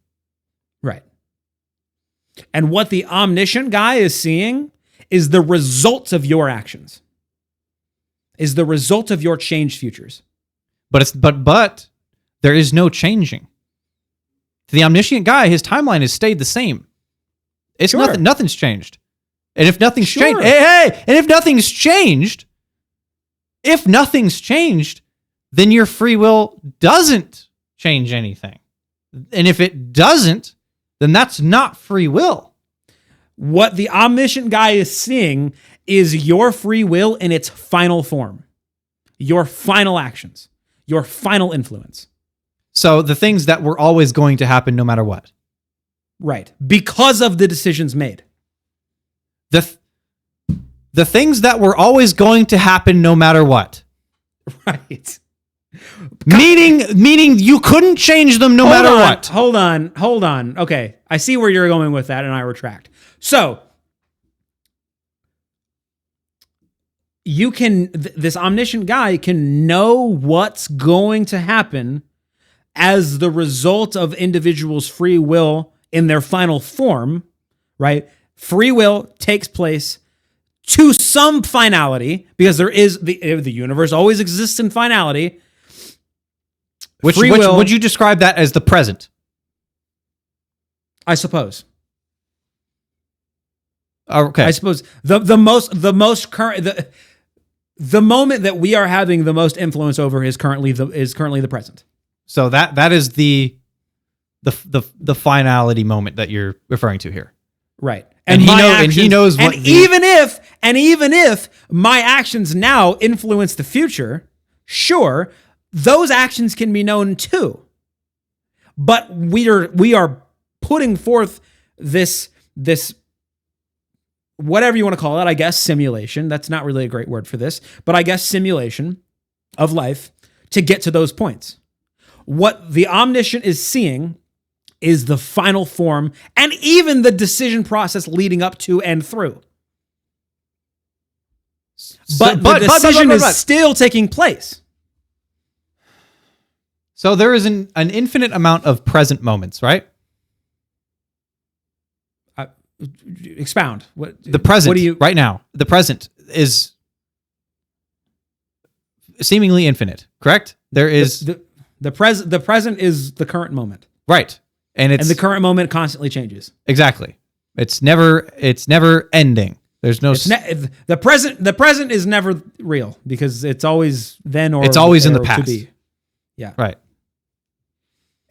Right. And what the omniscient guy is seeing is the results of your actions. Is the result of your changed futures. But there is no changing. To the omniscient guy, his timeline has stayed the same. It's nothing's changed. And if nothing's changed, and if nothing's changed, then your free will doesn't change anything. And if it doesn't, then that's not free will. What the omniscient guy is seeing is your free will in its final form, your final actions, your final influence. So the things that were always going to happen no matter what. Right. Because of the decisions made. The things that were always going to happen no matter what. Right. Meaning you couldn't change them no matter what. Hold on. Okay, I see where you're going with that, and I retract. So you can, this omniscient guy can know what's going to happen as the result of individuals' free will in their final form, right? Free will takes place to some finality, because there is the universe always exists in finality. Which would you describe that as the present? I suppose. Okay. I suppose the most current the moment that we are having the most influence over is currently the present. So that is the finality moment that you're referring to here. Right. And he knows what even if my actions now influence the future, sure, those actions can be known too. But we are putting forth this whatever you want to call it, I guess simulation. That's not really a great word for this, but I guess simulation of life to get to those points. What the omniscient is seeing is the final form and even the decision process leading up to and through. But the decision is still taking place. So there is an infinite amount of present moments, right? Expound. The present right now. The present is seemingly infinite, correct? There is the present is the current moment. Right. And the current moment constantly changes. Exactly. It's never ending. There's no the present is never real because it's always then or it's always in the past. past. To be. Yeah. Right.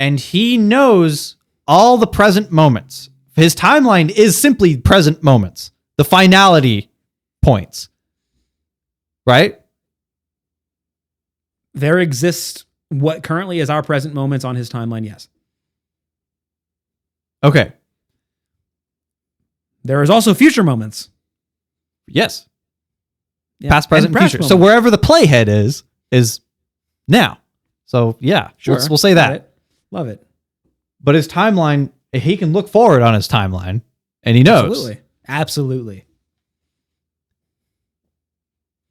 And he knows all the present moments. His timeline is simply present moments, the finality points. Right? There exists what currently is our present moments on his timeline, yes. Okay. There is also future moments. Yes. Yeah. Past, present, future. Moments. So wherever the playhead is now. So yeah, sure. We'll say that. Love it. But his timeline, he can look forward on his timeline, and he knows. Absolutely.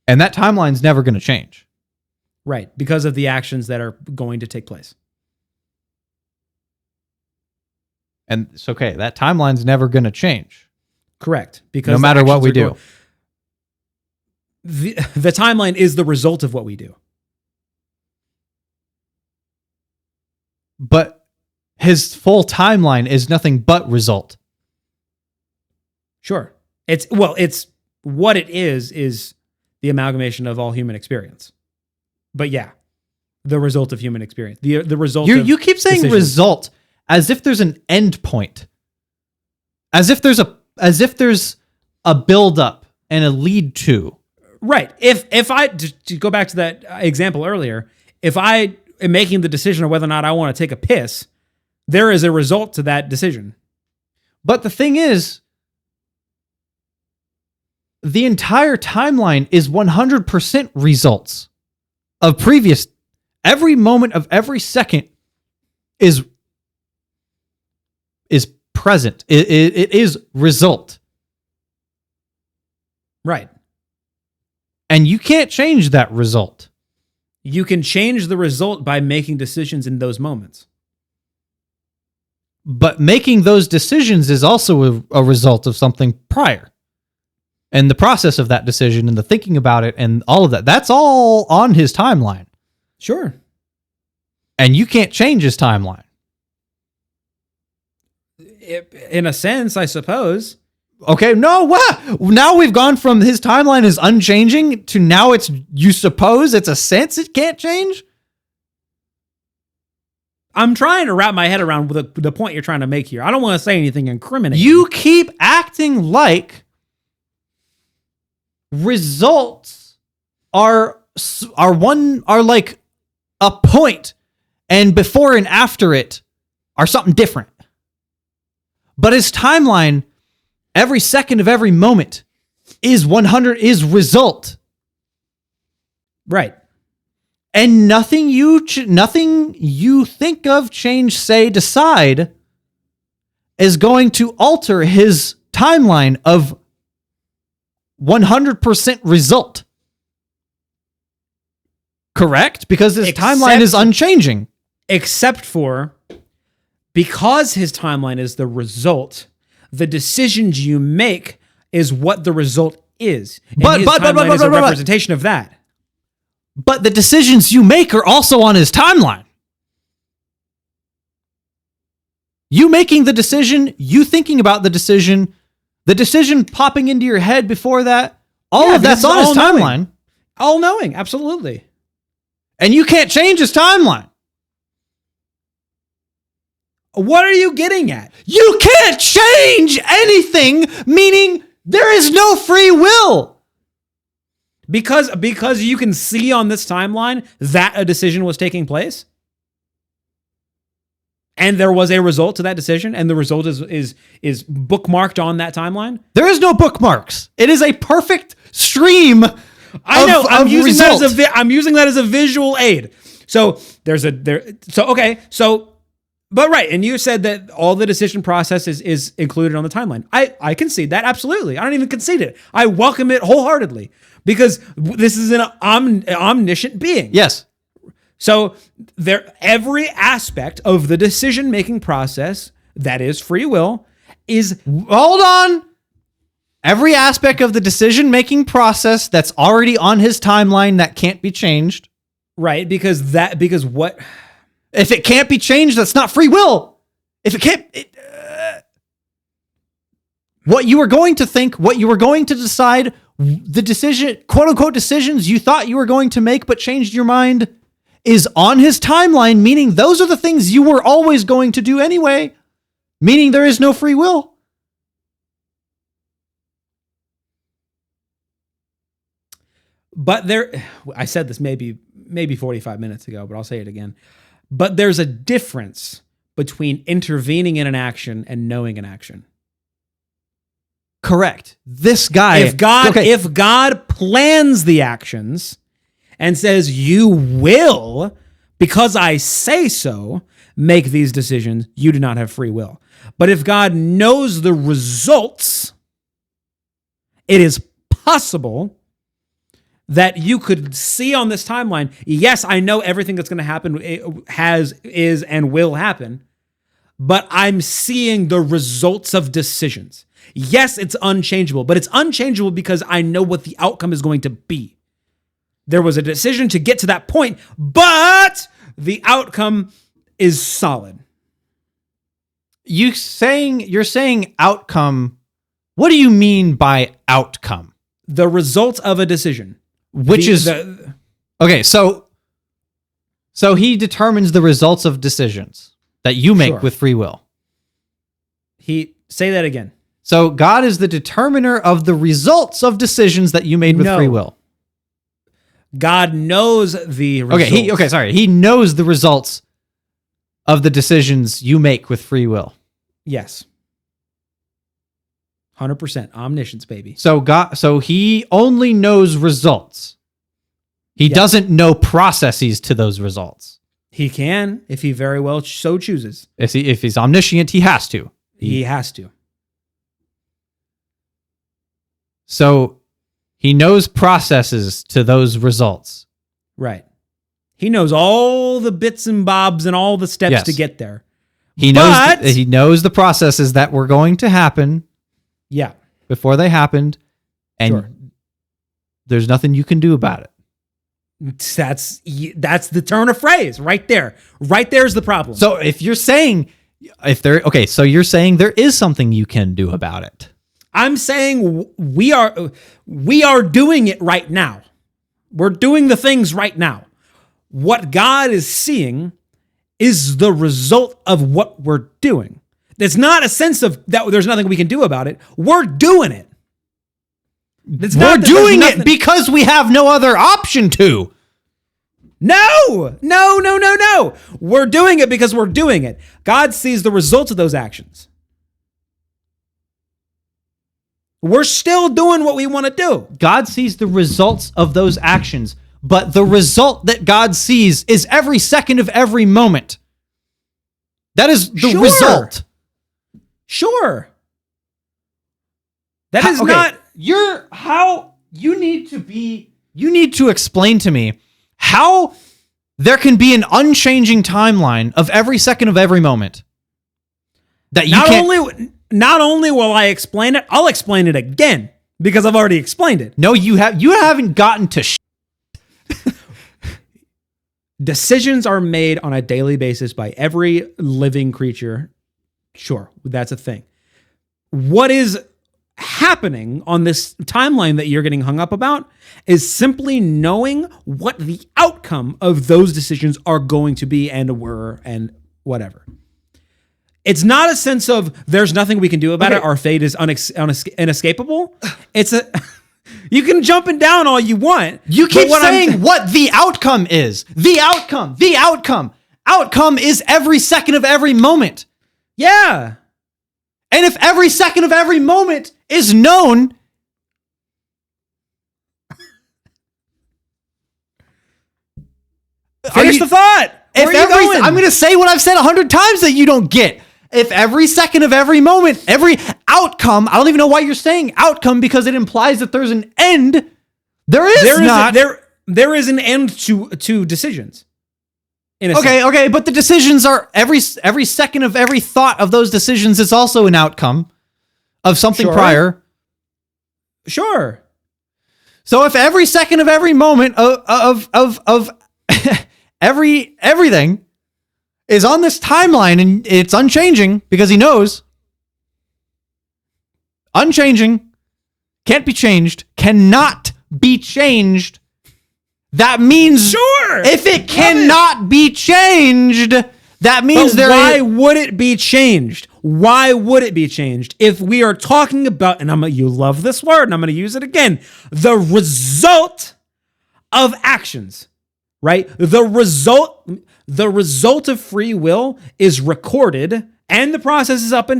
And that timeline's never going to change. Right, because of the actions that are going to take place. And it's okay. That timeline's never going to change. Correct. Because no matter what we do. The timeline is the result of what we do. But his full timeline is nothing but result. Sure. It's what it is the amalgamation of all human experience. But yeah, the result of human experience. The result you keep saying decisions. Result as if there's an end point. As if there's a build up and a lead to. Right. If I to go back to that example earlier, if I am making the decision of whether or not I want to take a piss, there is a result to that decision. But the thing is, the entire timeline is 100% results of previous. Every moment of every second is present. It is result. Right. And you can't change that result. You can change the result by making decisions in those moments. But making those decisions is also a result of something prior. And the process of that decision and the thinking about it and all of that, that's all on his timeline. Sure. And you can't change his timeline. In a sense, I suppose. Okay, no, what? Now we've gone from his timeline is unchanging to now it's, you suppose it's a sense it can't change? I'm trying to wrap my head around the point you're trying to make here. I don't want to say anything incriminating. You keep acting like results are like a point, and before and after it are something different. But his timeline, every second of every moment is 100 is result. Right. And nothing you think of, change, say, decide is going to alter his timeline of 100% result. Correct? Because his timeline is unchanging. Except for, because his timeline is the result, the decisions you make is what the result is. And his timeline is a representation of that. But the decisions you make are also on his timeline. You making the decision, you thinking about the decision popping into your head before that, all of that's on his timeline. All knowing, absolutely. And you can't change his timeline. What are you getting at? You can't change anything, meaning there is no free will. Because you can see on this timeline that a decision was taking place, and there was a result to that decision, and the result is bookmarked on that timeline. There is no bookmarks. It is a perfect stream. I know. I'm using that as a visual aid. So but right, and you said that all the decision process is included on the timeline. I concede that, absolutely. I don't even concede it. I welcome it wholeheartedly because this is an omniscient being. Yes. So every aspect of the decision-making process that is free will is... Hold on. Every aspect of the decision-making process that's already on his timeline that can't be changed. Right, because what... If it can't be changed, that's not free will. If it can't... what you were going to think, what you were going to decide, the decision, quote-unquote decisions you thought you were going to make but changed your mind is on his timeline, meaning those are the things you were always going to do anyway, meaning there is no free will. But I said this maybe 45 minutes ago, but I'll say it again. But there's a difference between intervening in an action and knowing an action. Correct. This guy... If God plans the actions and says, you will, because I say so, make these decisions, you do not have free will. But if God knows the results, it is possible that you could see on this timeline, yes, I know everything that's going to happen is, and will happen, but I'm seeing the results of decisions. Yes, it's unchangeable, but it's unchangeable because I know what the outcome is going to be. There was a decision to get to that point, but the outcome is solid. You're saying outcome. What do you mean by outcome? The result of a decision. Okay, so he determines the results of decisions that you make with free will. Say that again. So God is the determiner of the results of decisions that you made with free will. God knows the results. He knows the results of the decisions you make with free will. Yes. 100% omniscience, baby. So he only knows results. He doesn't know processes to those results. He can, if he very well so chooses. If he's omniscient, he has to. He has to. So he knows processes to those results. Right. He knows all the bits and bobs and all the steps to get there. He knows the processes that were going to happen. Yeah. Before they happened, and there's nothing you can do about it. That's the turn of phrase right there. Right there's the problem. So if you're saying so you're saying there is something you can do about it. I'm saying we are doing it right now. We're doing the things right now. What God is seeing is the result of what we're doing. It's not a sense of that there's nothing we can do about it. We're doing it. We're doing it because we have no other option to. No. We're doing it because we're doing it. God sees the results of those actions. We're still doing what we want to do. God sees the results of those actions. but the result that God sees is every second of every moment. That is the result. Sure. That is not you need to explain to me how there can be an unchanging timeline of every second of every moment. That you not only will I explain it, I'll explain it again because I've already explained it. No, you haven't gotten to Decisions are made on a daily basis by every living creature. Sure, that's a thing. What is happening on this timeline that you're getting hung up about is simply knowing what the outcome of those decisions are going to be and were and whatever. It's not a sense of there's nothing we can do about it. Our fate is inescapable. It's a you can jump and down all you want. You keep saying what the outcome is. The outcome. Outcome is every second of every moment. Yeah. And if every second of every moment is known, finish the thought. I'm going to say what I've said 100 times that you don't get. If every second of every moment, every outcome, I don't even know why you're saying outcome because it implies that there's an end. There is an end to decisions. Okay, but the decisions are every second of every thought of those decisions is also an outcome of something prior. Sure. So if every second of every moment of everything is on this timeline and it's unchanging because he knows, unchanging, can't be changed, cannot be changed. That means if it cannot be changed, that means why would it be changed? Why would it be changed? If we are talking about, and you love this word, and I'm going to use it again, the result of actions, right? The result of free will is recorded, and the processes up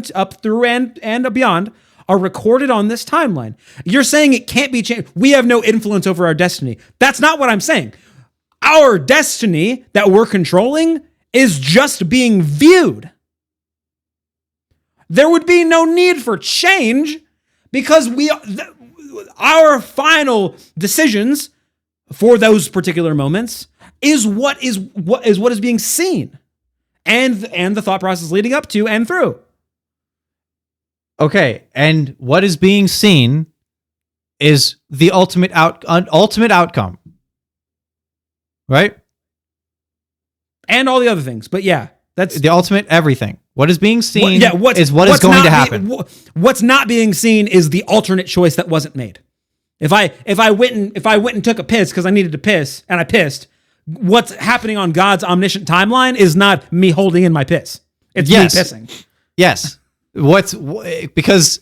through and beyond are recorded on this timeline. You're saying it can't be changed. We have no influence over our destiny. That's not what I'm saying. Our destiny that we're controlling is just being viewed. There would be no need for change because our final decisions for those particular moments is what is being seen, and the thought process leading up to and through. Okay, and what is being seen is the ultimate outcome, right? And all the other things, but yeah, that's the ultimate everything. What is being seen is what is going to happen. What's not being seen is the alternate choice that wasn't made. If I went and took a piss because I needed to piss and I pissed, what's happening on God's omniscient timeline is not me holding in my piss. It's me pissing. Yes. Because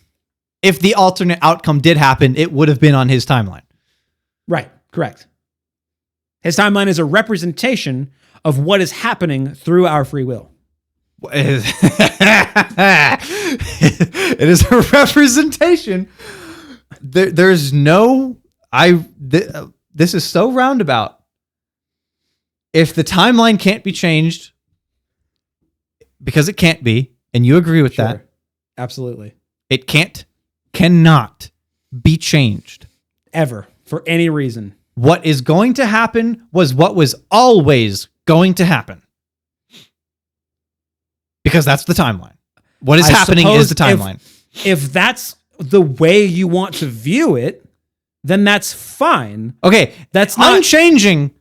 if the alternate outcome did happen, it would have been on his timeline. Right. Correct. His timeline is a representation of what is happening through our free will. It is a representation. There's no... This is so roundabout. If the timeline can't be changed, because it can't be, and you agree with that. Absolutely. It cannot be changed. Ever. For any reason. What is going to happen was what was always going to happen. Because that's the timeline. What is happening is the timeline. If that's the way you want to view it, then that's fine. Okay, that's not unchanging.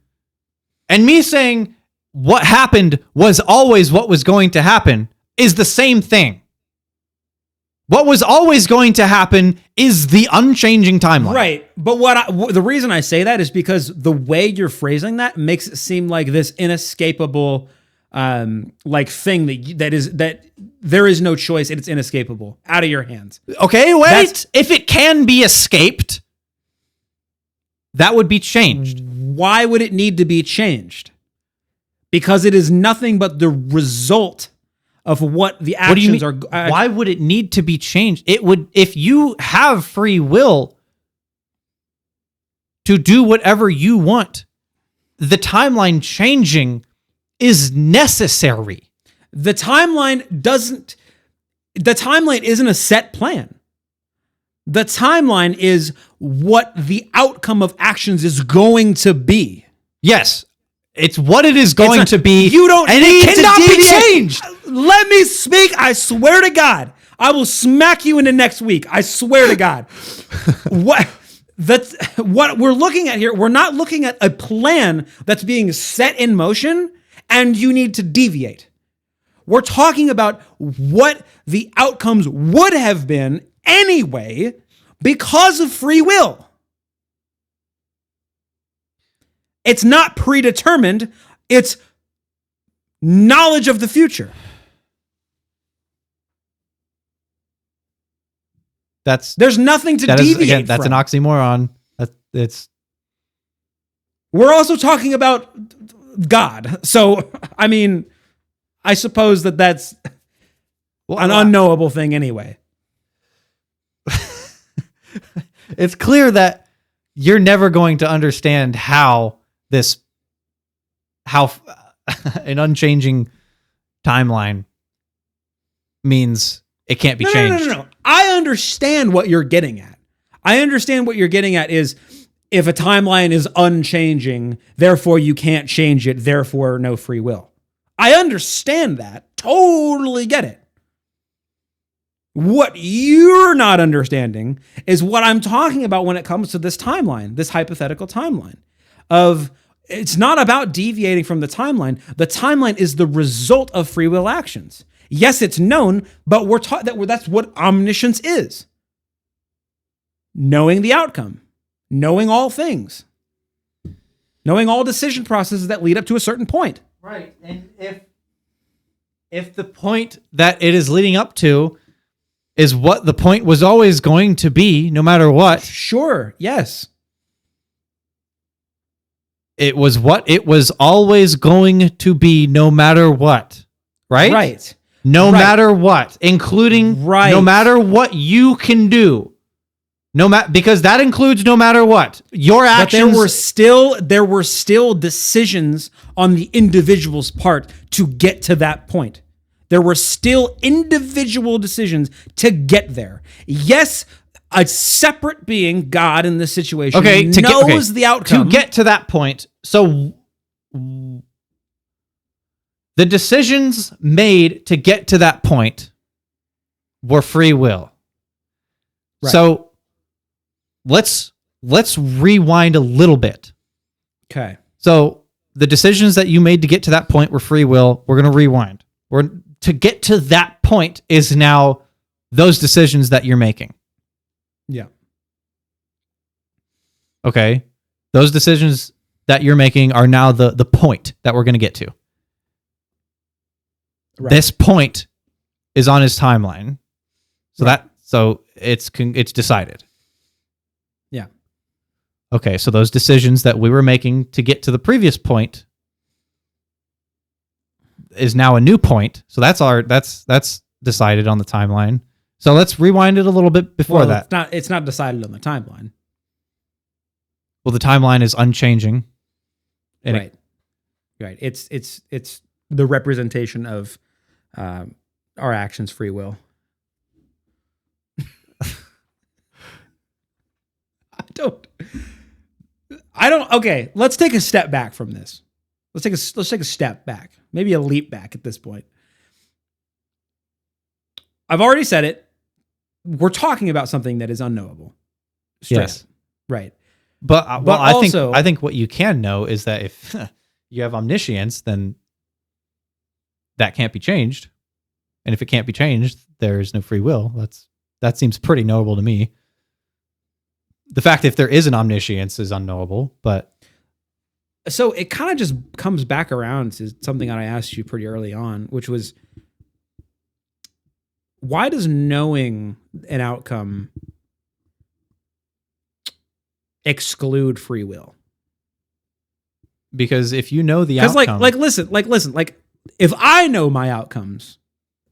And me saying what happened was always what was going to happen is the same thing. What was always going to happen is the unchanging timeline. Right. But the reason I say that is because the way you're phrasing that makes it seem like this inescapable thing that there is no choice and it's inescapable out of your hands. Okay, wait. If it can be escaped, that would be changed. Why would it need to be changed? Because it is nothing but the result of what the actions are. Why would it need to be changed? It would, if you have free will to do whatever you want, the timeline changing is necessary. The timeline isn't a set plan. The timeline is what the outcome of actions is going to be. Yes. It's what it is going to be. You don't and need it cannot to be deviate. changed. Let me speak. I swear to God, I will smack you into next week. I swear to God. What we're looking at here, we're not looking at a plan that's being set in motion and you need to deviate. We're talking about what the outcomes would have been anyway because of free will. It's not predetermined. It's knowledge of the future. There's nothing to deviate that's from. an oxymoron. We're also talking about God. So, I mean, I suppose that's an unknowable thing anyway. It's clear that you're never going to understand how an unchanging timeline means it can't be changed. No. I understand what you're getting at. I understand what you're getting at is if a timeline is unchanging, therefore you can't change it, therefore no free will. I understand that. Totally get it. What you're not understanding is what I'm talking about when it comes to this timeline, this hypothetical timeline of it's not about deviating from the timeline. The timeline is the result of free will actions. Yes, it's known, but we're taught that's what omniscience is. Knowing the outcome, knowing all things, knowing all decision processes that lead up to a certain point. Right. And if the point that it is leading up to is what the point was always going to be, no matter what. Sure. Yes. It was what it was always going to be, no matter what. Right? Right. No matter what, including no matter what you can do. Because that includes no matter what. Your actions. But there were still decisions on the individual's part to get to that point. There were still individual decisions to get there. Yes, a separate being, God in this situation, knows the outcome. To get to that point, so the decisions made to get to that point were free will. Right. So let's rewind a little bit. Okay. So the decisions that you made to get to that point were free will. We're going to rewind. To get to that point is now those decisions that you're making. Yeah. Okay. Those decisions that you're making are now the point that we're going to get to. Right. This point is on his timeline. So it's decided. Yeah. Okay, so those decisions that we were making to get to the previous point is now a new point. So that's decided on the timeline. So let's rewind it a little bit before that. It's not decided on the timeline. Well, the timeline is unchanging. Right. Right. It's the representation of our actions, free will. I don't. Okay, let's take a step back from this. Let's take a step back, maybe a leap back at this point. I've already said it. We're talking about something that is unknowable. Yes. Up. Right. But I think what you can know is that if you have omniscience, then that can't be changed. And if it can't be changed, there's no free will. That seems pretty knowable to me. The fact if there is an omniscience is unknowable, but so it kind of just comes back around to something that I asked you pretty early on, which was, why does knowing an outcome exclude free will? Because if you know the outcome, listen, if I know my outcomes,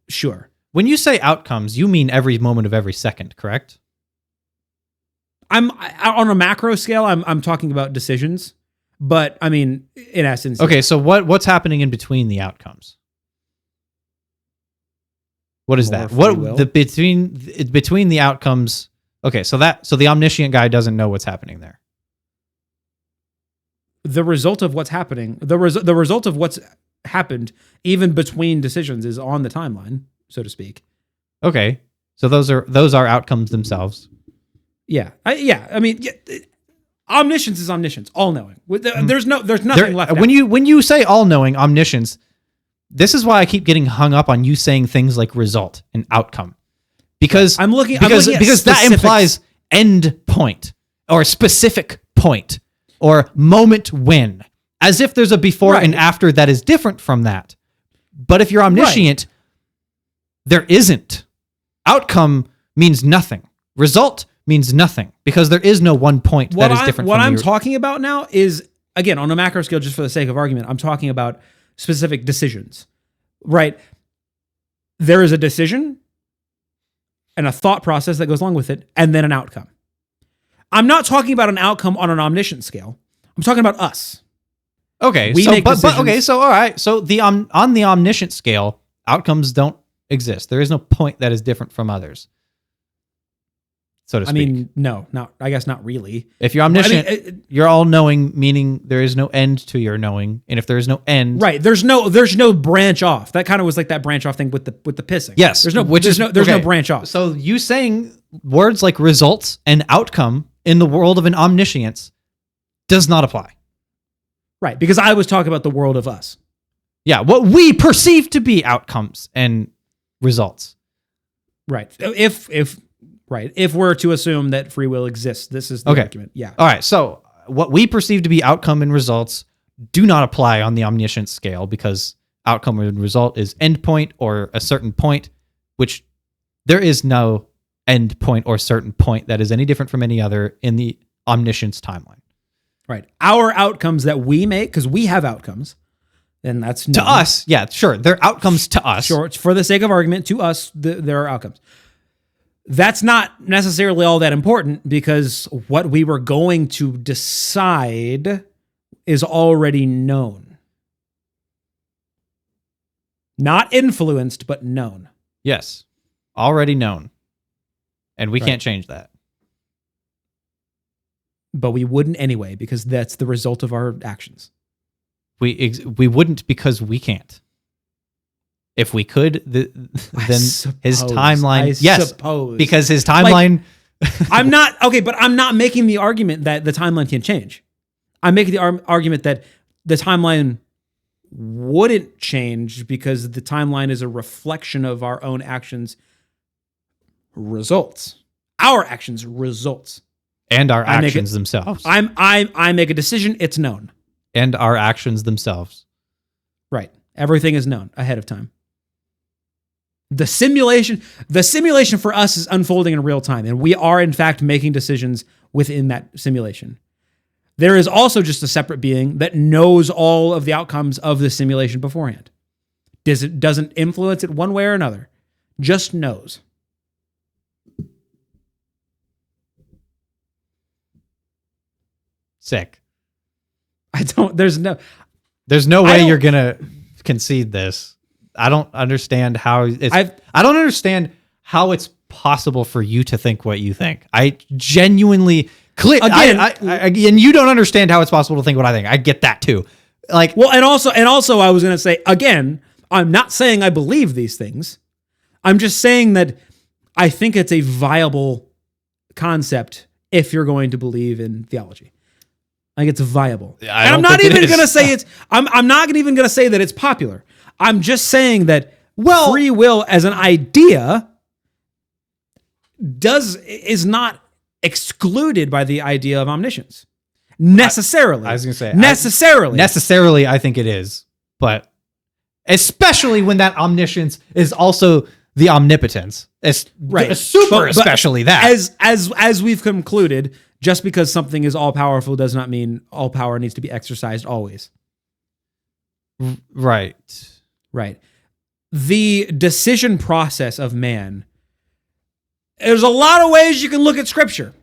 sure. When you say outcomes, you mean every moment of every second, correct? I'm on a macro scale. I'm talking about decisions, But I mean, in essence, Okay, so what's happening in between the outcomes? What is More that? free What will? the between the outcomes? Okay, so the omniscient guy doesn't know what's happening there. the result of what's happening, the result of what's happened, even between decisions, is on the timeline, so to speak. Okay, so those are outcomes themselves. Yeah, I mean, omniscience is omniscience, all knowing. There's nothing left. When you say all knowing omniscience, this is why I keep getting hung up on you saying things like result and outcome, because I'm looking at because that specifics. implies end point or specific point or moment when, as if there's a before and after that is different from that. But if you're omniscient, there isn't. Outcome means nothing. Result means nothing, because there is no one point that is different. What I'm talking about now is, again, on a macro scale, just for the sake of argument, I'm talking about specific decisions, right? There is a decision and a thought process that goes along with it, and then an outcome. I'm not talking about an outcome on an omniscient scale. I'm talking about us. Okay, We make decisions. okay, so all right, so the on the omniscient scale, outcomes don't exist. There is no point that is different from others, so to speak. I mean, no, I guess not really. If you're omniscient, you're all knowing, meaning there is no end to your knowing, and if there is no end, Right. There's no branch off. That kind of was like that branch off thing with the pissing. yes, There's no okay. branch off. So you saying words like results and outcome in the world of an omniscience does not apply. Right. Because I was talking about the world of us. Yeah, what we perceive to be outcomes and results. Right. If we're to assume that free will exists, this is the argument. Yeah. All right. So what we perceive to be outcome and results do not apply on the omniscient scale, because outcome and result is endpoint or a certain point, which there is no end point or certain point that is any different from any other in the omniscience timeline. Right. Our outcomes that we make, because we have outcomes, and that's To us, yeah, sure. They're outcomes to us. Sure. For the sake of argument, to us, there are outcomes. That's not necessarily all that important, because what we were going to decide is already known. Not influenced, but known. Yes. Already known. And we can't change that. But we wouldn't anyway, because that's the result of our actions. We wouldn't, because we can't. If we could, then his timeline. Yes, because his timeline. I'm not okay, but I'm not making the argument that the timeline can change. I'm making the argument that the timeline wouldn't change, because the timeline is a reflection of our own actions, results. Our actions, results. And our actions themselves. I make a decision, it's known. And our actions themselves. Right. Everything is known ahead of time. The simulation for us is unfolding in real time, and we are in fact making decisions within that simulation. There is also just a separate being that knows all of the outcomes of the simulation beforehand. Doesn't influence it one way or another. Just knows. Sick. There's no way you're gonna concede this. I don't understand how I don't understand how it's possible for you to think what you think. I genuinely and you don't understand how it's possible to think what I think. I get that too. And also I was gonna say, again, I'm not saying I believe these things. I'm just saying that I think it's a viable concept if you're going to believe in theology. Like, it's viable. And I'm not even going to say I'm not even going to say that it's popular. I'm just saying that free will as an idea is not excluded by the idea of omniscience. Necessarily. I was going to say. Necessarily, I think it is. But especially when that omniscience is also the omnipotence. It's right. Especially that. As we've concluded, just because something is all powerful does not mean all power needs to be exercised always. Right. The decision process of man, there's a lot of ways you can look at scripture.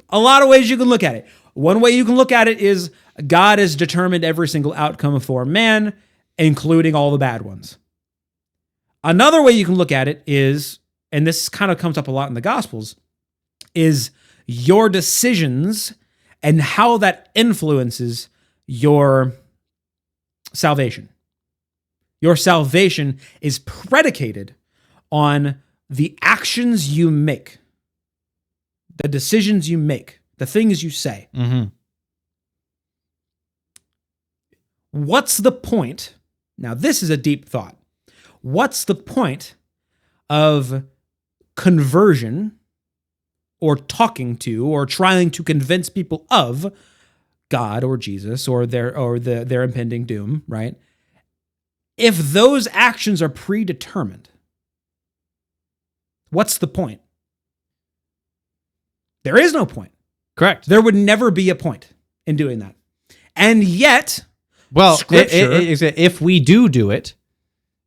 A lot of ways you can look at it. One way you can look at it is God has determined every single outcome for man, including all the bad ones. Another way you can look at it is, and this kind of comes up a lot in the Gospels, is your decisions and how that influences your salvation. Your salvation is predicated on the actions you make, the decisions you make, the things you say. Mm-hmm. What's the point? Now, this is a deep thought. What's the point of conversion or talking to or trying to convince people of God or Jesus or their impending doom, right? If those actions are predetermined, what's the point? There is no point. Correct. There would never be a point in doing that. And yet, well, Scripture, if we do it,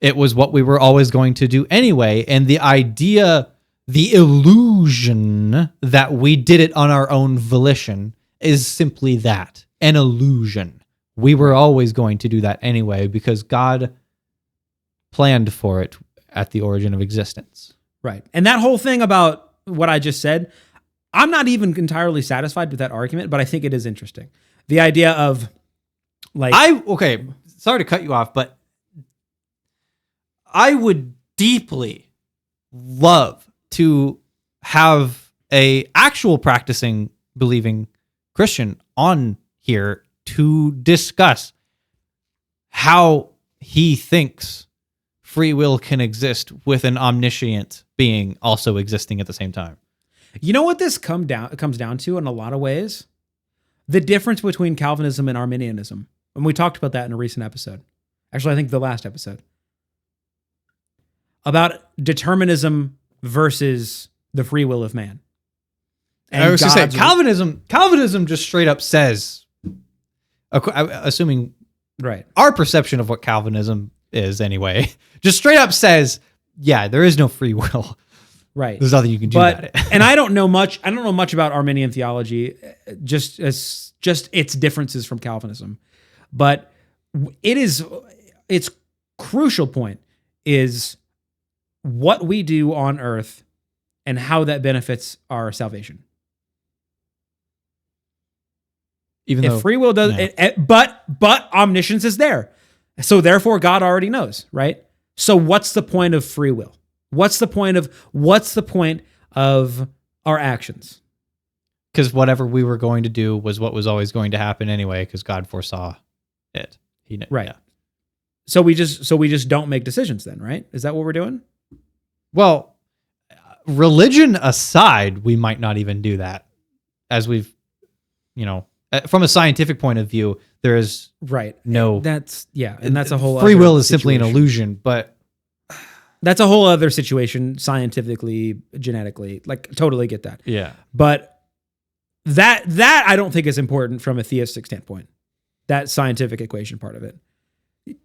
it was what we were always going to do anyway. And the idea, the illusion that we did it on our own volition is simply that, an illusion. We were always going to do that anyway because God planned for it at the origin of existence. right. And that whole thing about what I just said, I'm not even entirely satisfied with that argument, but I think it is interesting. The idea of like... Okay, sorry to cut you off, but I would deeply love to have a actual practicing, believing Christian on here to discuss how he thinks free will can exist with an omniscient being also existing at the same time. You know what this comes down to in a lot of ways? The difference between Calvinism and Arminianism. And we talked about that in a recent episode. Actually, I think the last episode. About determinism versus the free will of man. And I was going to say, Calvinism just straight up says, assuming right, our perception of what Calvinism is anyway, just straight up says, yeah, there is no free will. Right. There's nothing you can do about it. And I don't know much about Arminian theology, just its differences from Calvinism. But its crucial point is what we do on earth and how that benefits our salvation. Even if though free will does, but omniscience is there. So therefore God already knows, right? So what's the point of free will? What's the point of our actions? Because whatever we were going to do was what was always going to happen anyway, because God foresaw it. Right. Yeah. So we just don't make decisions then, right? Is that what we're doing? Well, religion aside, we might not even do that. As we've, from a scientific point of view, there is right. No. And that's a whole free other will is simply an situation. illusion, but that's a whole other situation, scientifically, genetically. Like, totally get that. yeah. But that I don't think is important from a theistic standpoint. That scientific equation part of it.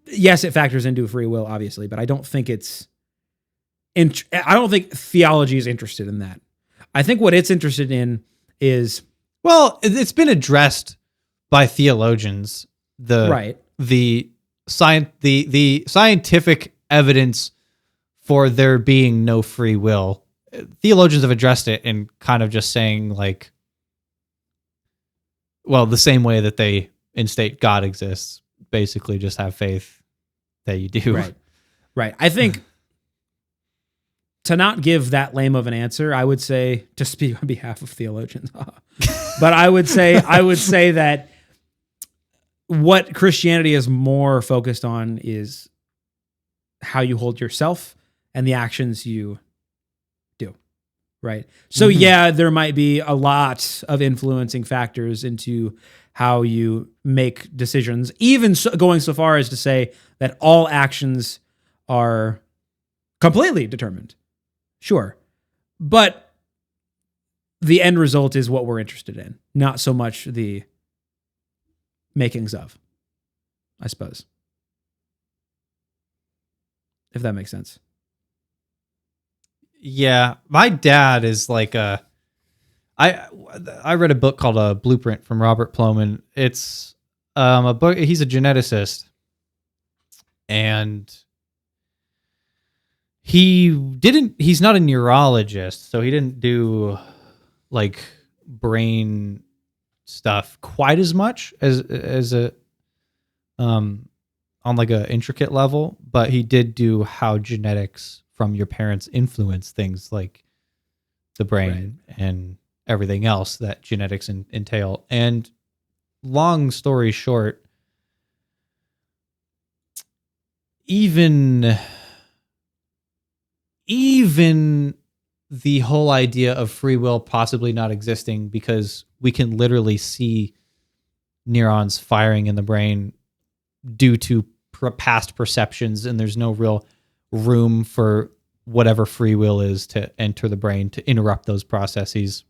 Yes, it factors into free will, obviously, but I don't think I don't think theology is interested in that. I think what it's interested in is... Well, it's been addressed by theologians. The scientific evidence for there being no free will. Theologians have addressed it in kind of just saying like, well, the same way that they instate God exists, basically just have faith that you do. Right. I think to not give that lame of an answer, I would say, to speak on behalf of theologians, but I would say that what Christianity is more focused on is how you hold yourself and the actions you do. Right. So yeah, there might be a lot of influencing factors into how you make decisions, even going so far as to say that all actions are completely determined. Sure. But the end result is what we're interested in, not so much the makings of, I suppose. If that makes sense. Yeah. My dad is like I read a book called Blueprint from Robert Plomin. It's a book. He's a geneticist, and he's not a neurologist, so he didn't do like brain stuff quite as much as a on like a intricate level, but he did do how genetics from your parents influence things like the brain and everything else that genetics entail. And long story short, even the whole idea of free will possibly not existing, because we can literally see neurons firing in the brain due to past perceptions, and there's no real room for whatever free will is to enter the brain to interrupt those processes.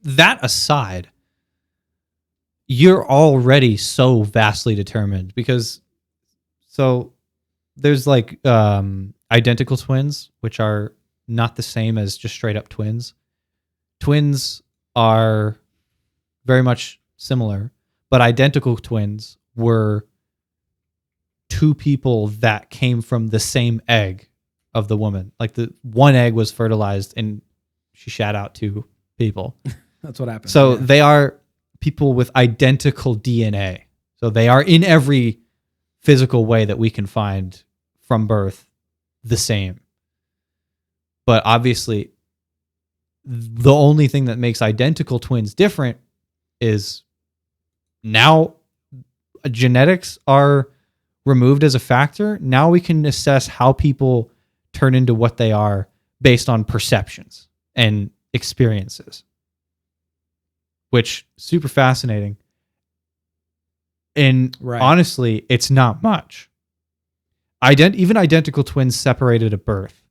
That aside, you're already so vastly determined, because so there's like identical twins, which are not the same as just straight up twins. Twins are very much similar, but identical twins were two people that came from the same egg of the woman. Like the one egg was fertilized and she shat out two people. That's what happened. So they are people with identical DNA. So they are in every physical way that we can find from birth the same. But obviously, the only thing that makes identical twins different is now genetics are removed as a factor. Now we can assess how people turn into what they are based on perceptions and experiences, which super fascinating. And honestly, it's not much. Even identical twins separated at birth,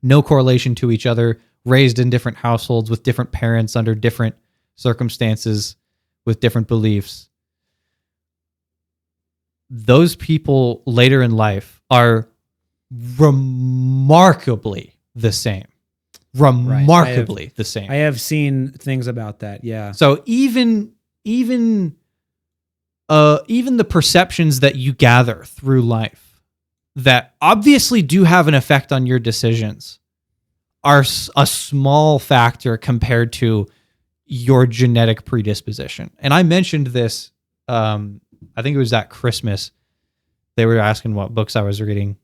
no correlation to each other, raised in different households with different parents under different circumstances with different beliefs. Those people later in life are remarkably the same. Remarkably the same. I have seen things about that. Yeah. So even the perceptions that you gather through life that obviously do have an effect on your decisions are a small factor compared to your genetic predisposition. And I mentioned this, I think it was at Christmas. They were asking what books I was reading,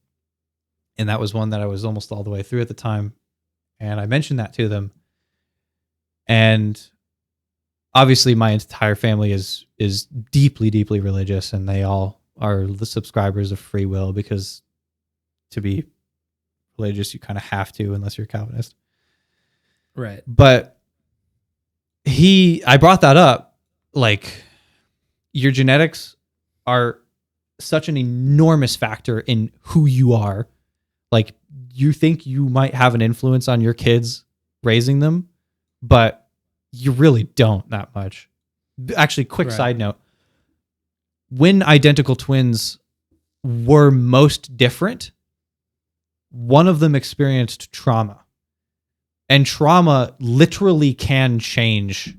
and that was one that I was almost all the way through at the time. And I mentioned that to them. And obviously my entire family is deeply, deeply religious, and they all are the subscribers of free will, because to be religious, you kind of have to, unless you're Calvinist. Right. But I brought that up, like, your genetics are such an enormous factor in who you are. Like, you think you might have an influence on your kids raising them, but you really don't that much. Actually, quick side note. When identical twins were most different, one of them experienced trauma. And trauma literally can change,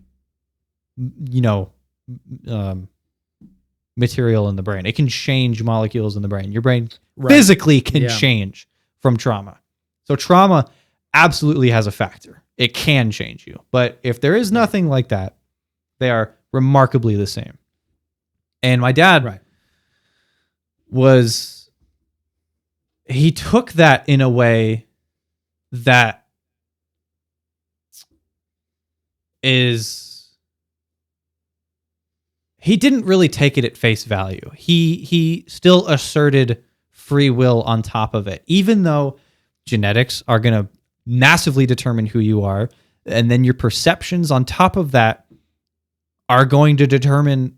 material in the brain. It can change molecules in the brain. Your brain physically can change from trauma. So trauma absolutely has a factor. It can change you. But if there is nothing like that, they are remarkably the same. And my dad he took that in a way that he didn't really take it at face value. He still asserted free will on top of it, even though genetics are going to massively determine who you are. And then your perceptions on top of that are going to determine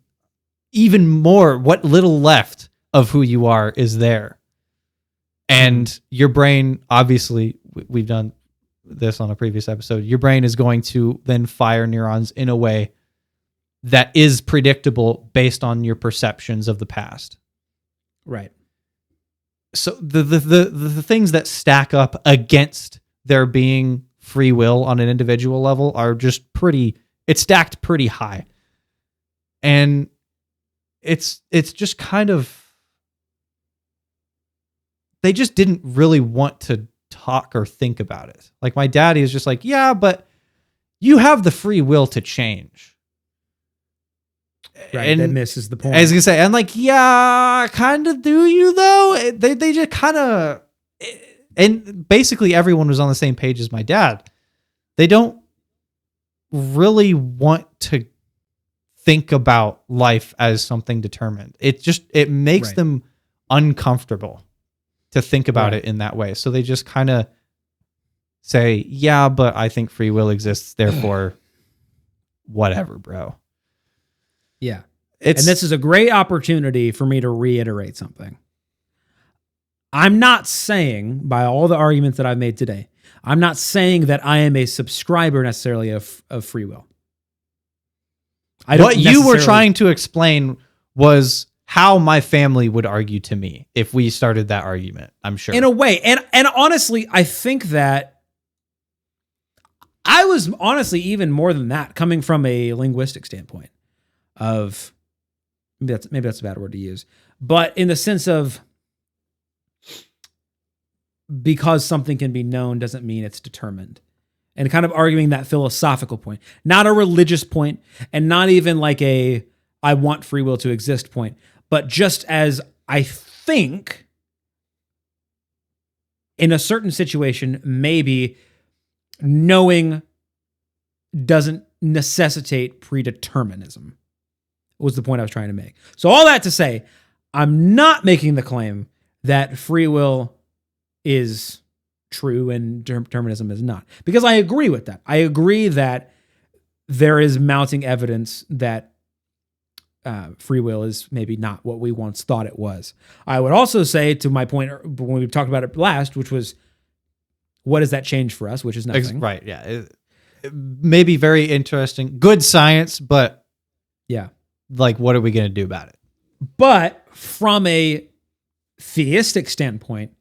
even more what little left of who you are is there. And your brain, obviously, we've done this on a previous episode, your brain is going to then fire neurons in a way that is predictable based on your perceptions of the past. Right. So the things that stack up against there being free will on an individual level are just it's stacked pretty high. And it's just kind of, they just didn't really want to talk or think about it. Like my daddy is just like, yeah, but you have the free will to change. Right, and that misses the point. I was gonna say, and like, yeah, kind of do you though? They just kind of, and basically everyone was on the same page as my dad. They don't really want to think about life as something determined. It makes them uncomfortable to think about it in that way. So they just kind of say, yeah, but I think free will exists, therefore whatever, bro. Yeah. And this is a great opportunity for me to reiterate something. I'm not saying, by all the arguments that I've made today, I'm not saying that I am a subscriber necessarily of free will. What you were trying to explain was how my family would argue to me if we started that argument, I'm sure. In a way. And honestly, I think that I was honestly even more than that, coming from a linguistic standpoint of, maybe that's a bad word to use, but in the sense of, because something can be known doesn't mean it's determined. And kind of arguing that philosophical point, not a religious point, and not even like a I want free will to exist point, but just as I think in a certain situation, maybe knowing doesn't necessitate predeterminism was the point I was trying to make. So all that to say, I'm not making the claim that free will is true and determinism is not, because I agree with that. I agree that there is mounting evidence that free will is maybe not what we once thought it was. I would also say, to my point when we talked about it last, which was, what does that change for us? Which is nothing. Right. Yeah. It may be very interesting. Good science, but yeah, like, what are we going to do about it? But from a theistic standpoint,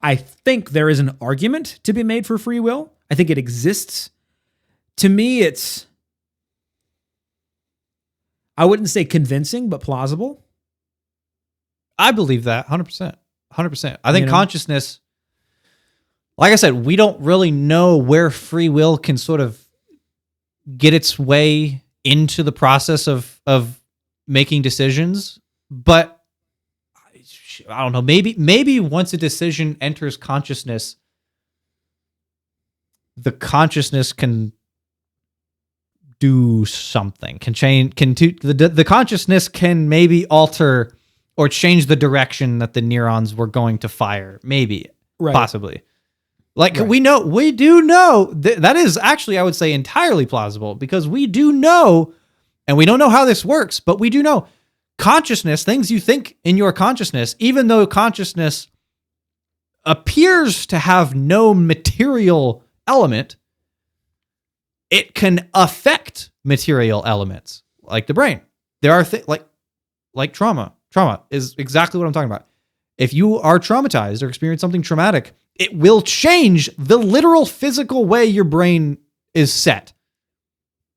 I think there is an argument to be made for free will. I think it exists. To me, it's, I wouldn't say convincing, but plausible. I believe that 100%. 100%. I think consciousness, like I said, we don't really know where free will can sort of get its way into the process of making decisions, but I don't know. Maybe once a decision enters consciousness, the consciousness can do something. The consciousness can maybe alter or change the direction that the neurons were going to fire. Maybe, possibly. Like we do know that is actually, I would say, entirely plausible, because we do know, and we don't know how this works, but we do know. Consciousness, things you think in your consciousness, even though consciousness appears to have no material element, it can affect material elements like the brain. There are things like trauma. Trauma is exactly what I'm talking about. If you are traumatized or experience something traumatic, it will change the literal physical way your brain is set.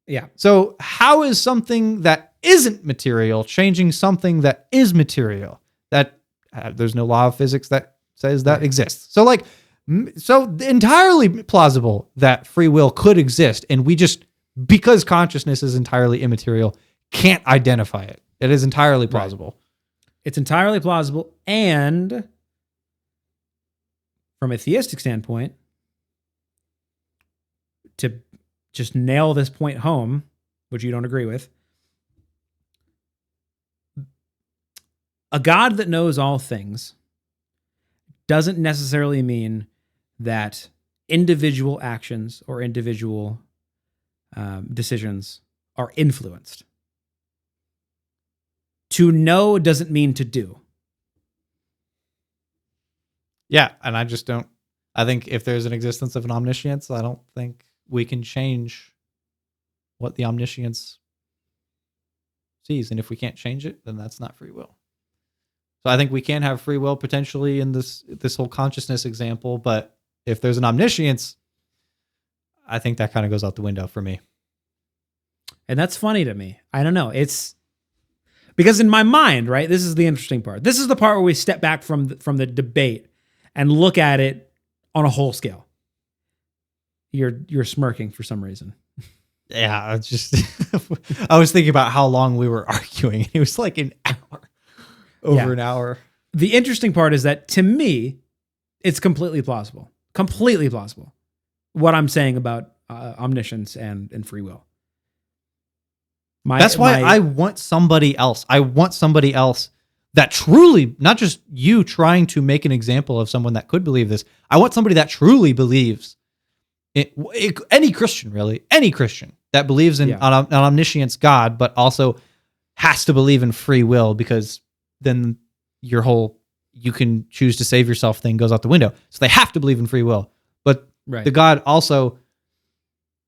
Yeah. So how is something that isn't material changing something that is material? That there's no law of physics that says that exists. So entirely plausible that free will could exist, and we just, because consciousness is entirely immaterial, can't identify it. It is entirely plausible. It's entirely plausible, and from a theistic standpoint, to just nail this point home, which you don't agree with, a God that knows all things doesn't necessarily mean that individual actions or individual decisions are influenced. To know doesn't mean to do. Yeah, and I just don't. I think if there's an existence of an omniscience, I don't think we can change what the omniscience sees. And if we can't change it, then that's not free will. So I think we can have free will potentially in this whole consciousness example, but if there's an omniscience, I think that kind of goes out the window for me. And that's funny to me. I don't know. It's because in my mind, right? This is the interesting part. This is the part where we step back from the debate and look at it on a whole scale. You're smirking for some reason. Yeah, it's just I was thinking about how long we were arguing. It was like an hour, over an hour. The interesting part is that to me, it's completely plausible. Completely plausible. What I'm saying about omniscience and free will. That's why I want somebody else. I want somebody else that truly, not just you trying to make an example of someone that could believe this. I want somebody that truly believes any Christian, really, any Christian that believes in an omniscience God, but also has to believe in free will, because then your whole you can choose to save yourself thing goes out the window. So they have to believe in free will. But the God also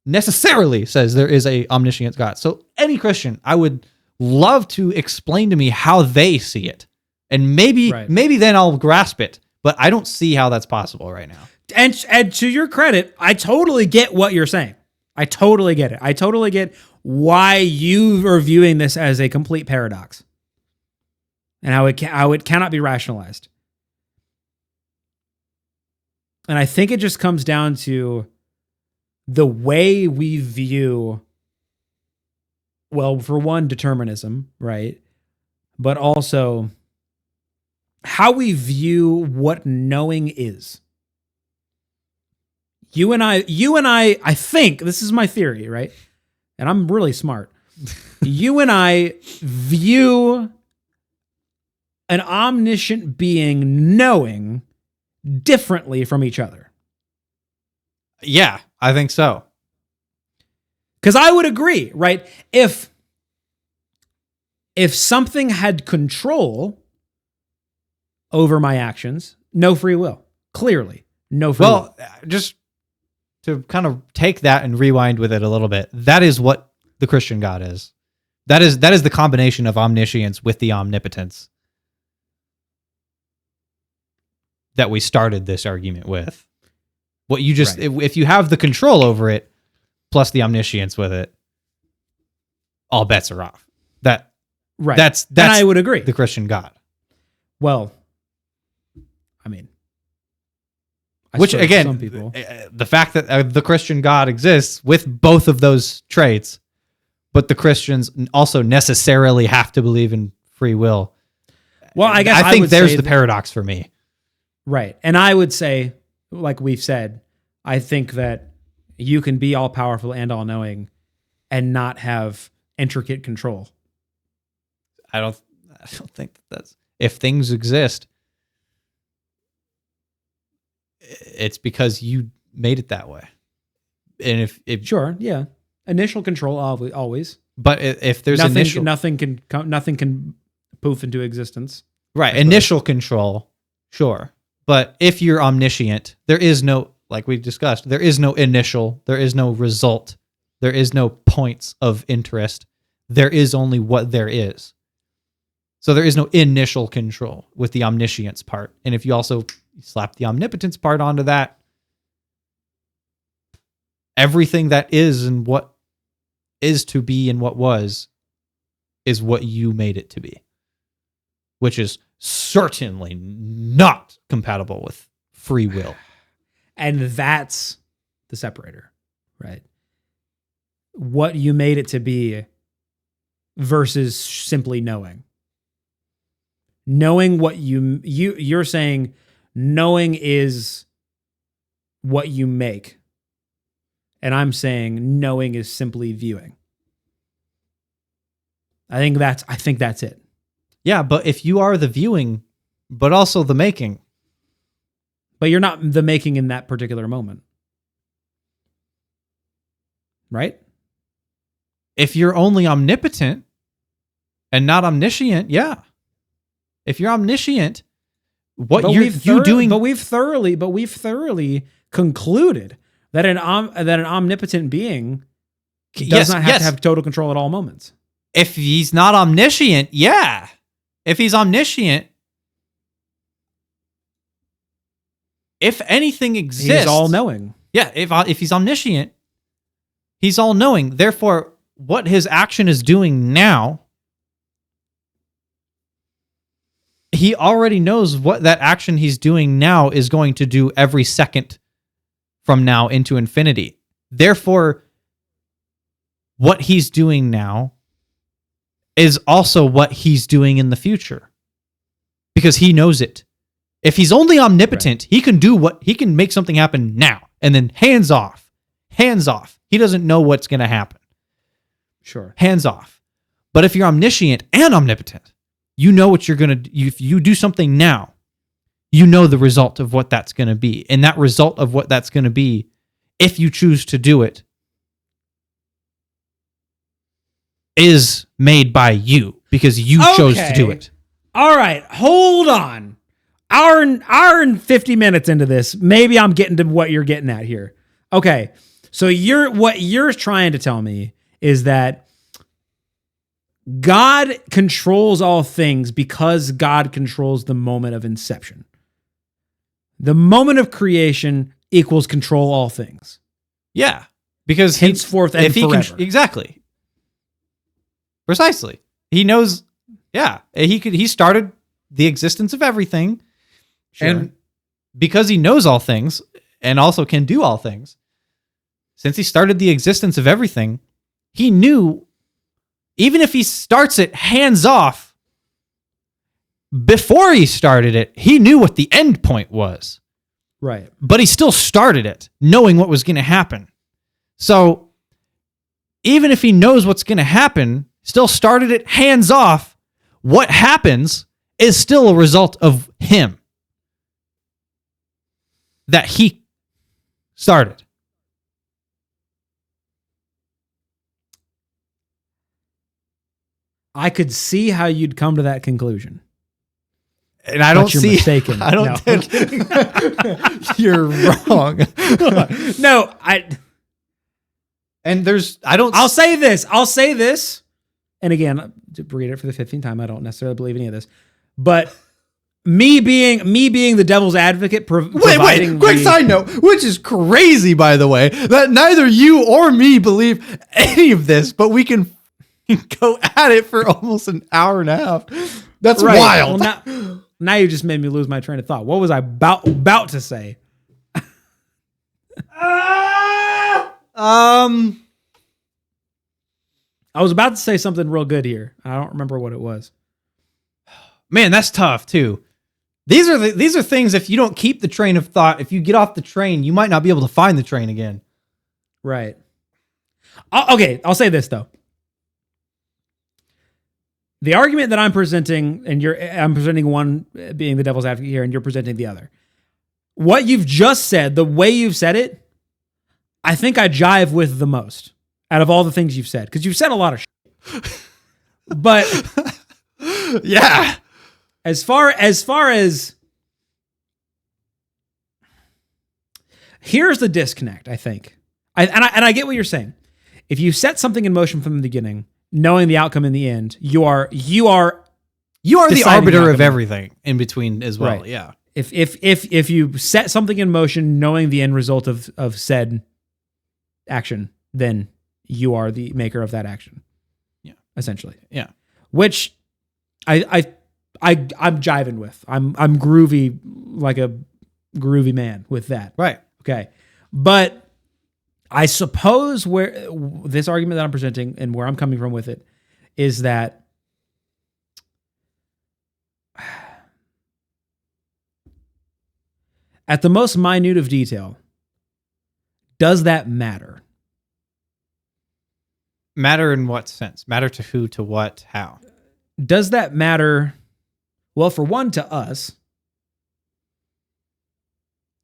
necessarily says there is a omniscient God. So any Christian, I would love to explain to me how they see it. And maybe then I'll grasp it. But I don't see how that's possible right now. And to your credit, I totally get what you're saying. I totally get it. I totally get why you are viewing this as a complete paradox. And how it cannot be rationalized. And I think it just comes down to the way we view, well, for one, determinism, right? But also how we view what knowing is. You and I think, this is my theory, right? And I'm really smart. You and I view an omniscient being knowing differently from each other. Yeah, I think so. Because I would agree, right? If something had control over my actions, no free will. Clearly, no free will. Well, just to kind of take that and rewind with it a little bit, that is what the Christian God is. That is the combination of omniscience with the omnipotence that we started this argument with. What you just, if you have the control over it, plus the omniscience with it, all bets are off. That's and I would agree. The Christian God. Well, I mean, which again, some people, the fact that the Christian God exists with both of those traits, but the Christians also necessarily have to believe in free will. Well, I guess I think there's the paradox for me. Right. And I would say, like we've said, I think that you can be all powerful and all knowing and not have intricate control. I don't think that's, if things exist, it's because you made it that way. And if sure, yeah, initial control always. But if there's nothing can poof into existence. Right, initial control, sure. But if you're omniscient, there is no, like we discussed, there is no initial, there is no result, there is no points of interest. There is only what there is. So there is no initial control with the omniscience part. And if you also slap the omnipotence part onto that, everything that is and what is to be and what was is what you made it to be, which is certainly not compatible with free will. And that's the separator, right? What you made it to be versus simply knowing. Knowing what you're saying, knowing is what you make. And I'm saying knowing is simply viewing. I think that's it. Yeah, but if you are the viewing, but also the making. But you're not the making in that particular moment. Right? If you're only omnipotent and not omniscient, yeah. If you're omniscient, you doing? But we've thoroughly concluded that an omnipotent being does not have to have total control at all moments. If he's not omniscient, yeah. If he's omniscient, if anything exists, he's all knowing. Yeah. If he's omniscient, He's all knowing. Therefore, what his action is doing now, he already knows what that action he's doing now is going to do every second from now into infinity. Therefore, what he's doing now is also what he's doing in the future, because he knows it. If he's only omnipotent, he can make something happen now, and then hands off. He doesn't know what's going to happen. Sure. Hands off. But if you're omniscient and omnipotent, you know what you're going to, if you do something now, you know the result of what that's going to be. And that result of what that's going to be, if you choose to do it, is made by you because you chose to do it. All right, hold on. Hour and 50 minutes into this, maybe I'm getting to what you're getting at here. Okay, so what you're trying to tell me is that God controls all things because God controls the moment of inception. The moment of creation equals control all things. Yeah, because henceforth and forever. Exactly. Precisely. He knows. Yeah, he started the existence of everything, sure. And because he knows all things and also can do all things, since he started the existence of everything, he knew even if he starts it hands off, before he started it, he knew what the end point was. Right. But he still started it knowing what was going to happen. So even if he knows what's going to happen, still started it hands off, what happens is still a result of him that he started. I could see how you'd come to that conclusion. And I don't see. Mistaken. I don't think you're wrong. No, And there's, I don't. I'll say this. And again, to read it for the 15th time, I don't necessarily believe any of this. But me being the devil's advocate, wait, quick side note, which is crazy, by the way, that neither you or me believe any of this, but we can go at it for almost an hour and a half. That's right. Wild. Well, now you just made me lose my train of thought. What was I about to say? I was about to say something real good here. I don't remember what it was. Man, that's tough too. These are things, if you don't keep the train of thought, if you get off the train, you might not be able to find the train again. Right. Okay, I'll say this though. The argument that I'm presenting, and I'm presenting one being the devil's advocate here, and you're presenting the other. What you've just said, the way you've said it, I think I jive with the most out of all the things you've said, because you've said a lot of shit. But yeah, as far as here's the disconnect, I think. I get what you're saying. If you set something in motion from the beginning, knowing the outcome in the end, you are the arbiter of everything in between as well. Right. Yeah. If you set something in motion, knowing the end result of said action, then you are the maker of that action. Yeah. Essentially. Yeah. Which I'm jiving with. I'm groovy, like a groovy man with that. Right. Okay. But I suppose where this argument that I'm presenting and where I'm coming from with it is that at the most minute of detail, does that matter? Matter in what sense? Matter to who, to what, how? Does that matter? Well, for one, to us.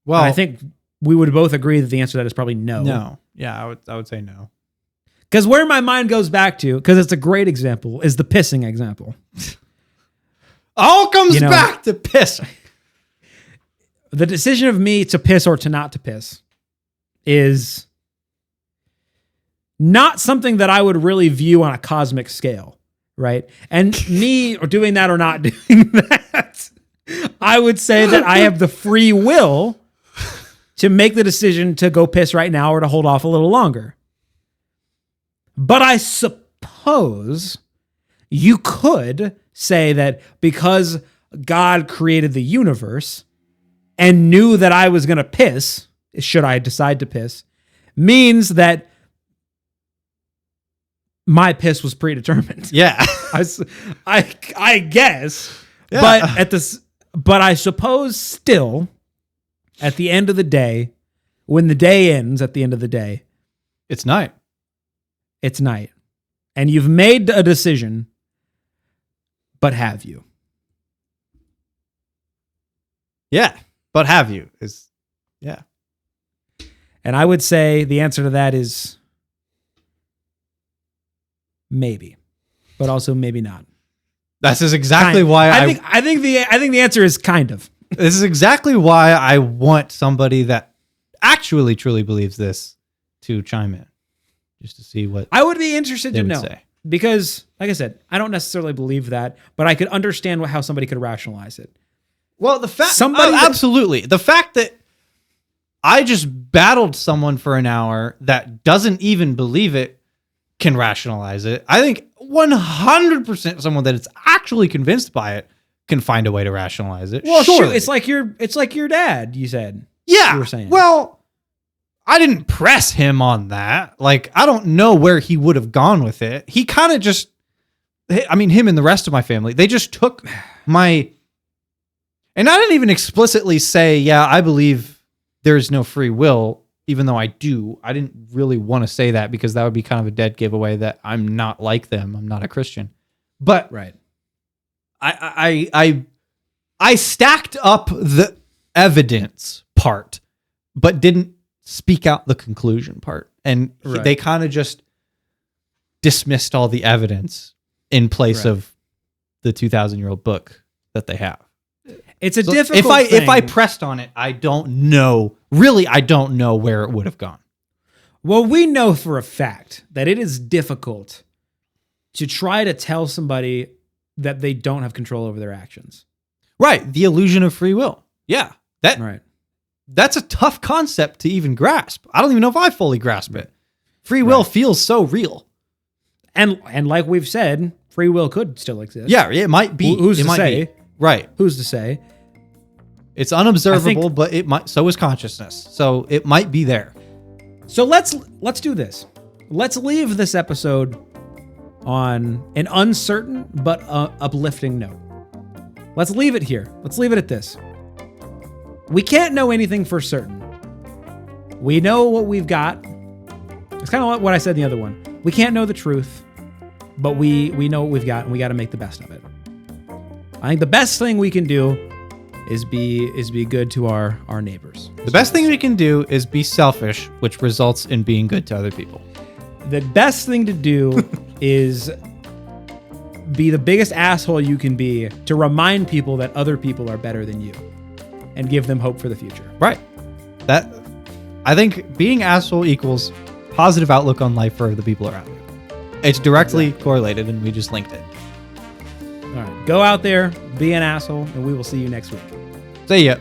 Well, I think we would both agree that the answer to that is probably no. No. Yeah, I would say no. Because where my mind goes back to, because it's a great example, is the pissing example. All comes back to pissing. The decision of me to piss or to not to piss is not something that I would really view on a cosmic scale, right? And me or doing that or not doing that, I would say that I have the free will to make the decision to go piss right now or to hold off a little longer. But I suppose you could say that because God created the universe and knew that I was going to piss, should I decide to piss, means that my piss was predetermined. Yeah. I guess. Yeah. But I suppose still, at the end of the day, when the day ends at the end of the day, It's night. it's night. And you've made a decision, but have you? Yeah. But have you? Yeah. And I would say the answer to that is maybe, but also maybe not. This is exactly why I think the answer is kind of. This is exactly why I want somebody that actually truly believes this to chime in, just to see what I would be interested they to would know. say. Because, like I said, I don't necessarily believe that, but I could understand how somebody could rationalize it. Well, the fact, Somebody absolutely, the fact that I just battled someone for an hour that doesn't even believe it can rationalize it. I think 100% someone that is actually convinced by it can find a way to rationalize it. Well, surely. shoot, it's like your dad, you said. Yeah. You were saying. Well, I didn't press him on that. Like, I don't know where he would have gone with it. He kind of just, I mean, him and the rest of my family, they just took my, and I didn't even explicitly say, yeah, I believe there's no free will, even though I do. I didn't really want to say that because that would be kind of a dead giveaway that I'm not like them. I'm not a Christian. But Right. I stacked up the evidence part, but didn't speak out the conclusion part. And Right. they kind of just dismissed all the evidence in place Right. of the 2,000-year-old book that they have. It's a So difficult if I thing. pressed on it, I don't know. Really, I don't know where it would have gone. Well, we know for a fact that it is difficult to try to tell somebody that they don't have control over their actions. Right. The illusion of free will. Yeah. Right. That's a tough concept to even grasp. I don't even know if I fully grasp it. Free will feels so real. And like we've said, free will could still exist. Yeah, it might be. Who's it to might say? Be. Right. Who's to say? It's unobservable, but it might. So is consciousness. So it might be there. So let's do this. Let's leave this episode on an uncertain but uplifting note. Let's leave it here. Let's leave it at this. We can't know anything for certain. We know what we've got. It's kind of like what I said in the other one. We can't know the truth, but we know what we've got, and we got to make the best of it. I think the best thing we can do is be good to our neighbors. The best thing we can do is be selfish, which results in being good to other people. The best thing to do is be the biggest asshole you can be to remind people that other people are better than you and give them hope for the future. Right. That, I think being asshole equals positive outlook on life for the people around you. It's directly correlated, and we just linked it. All right. Go out there, be an asshole, and we will see you next week. See ya.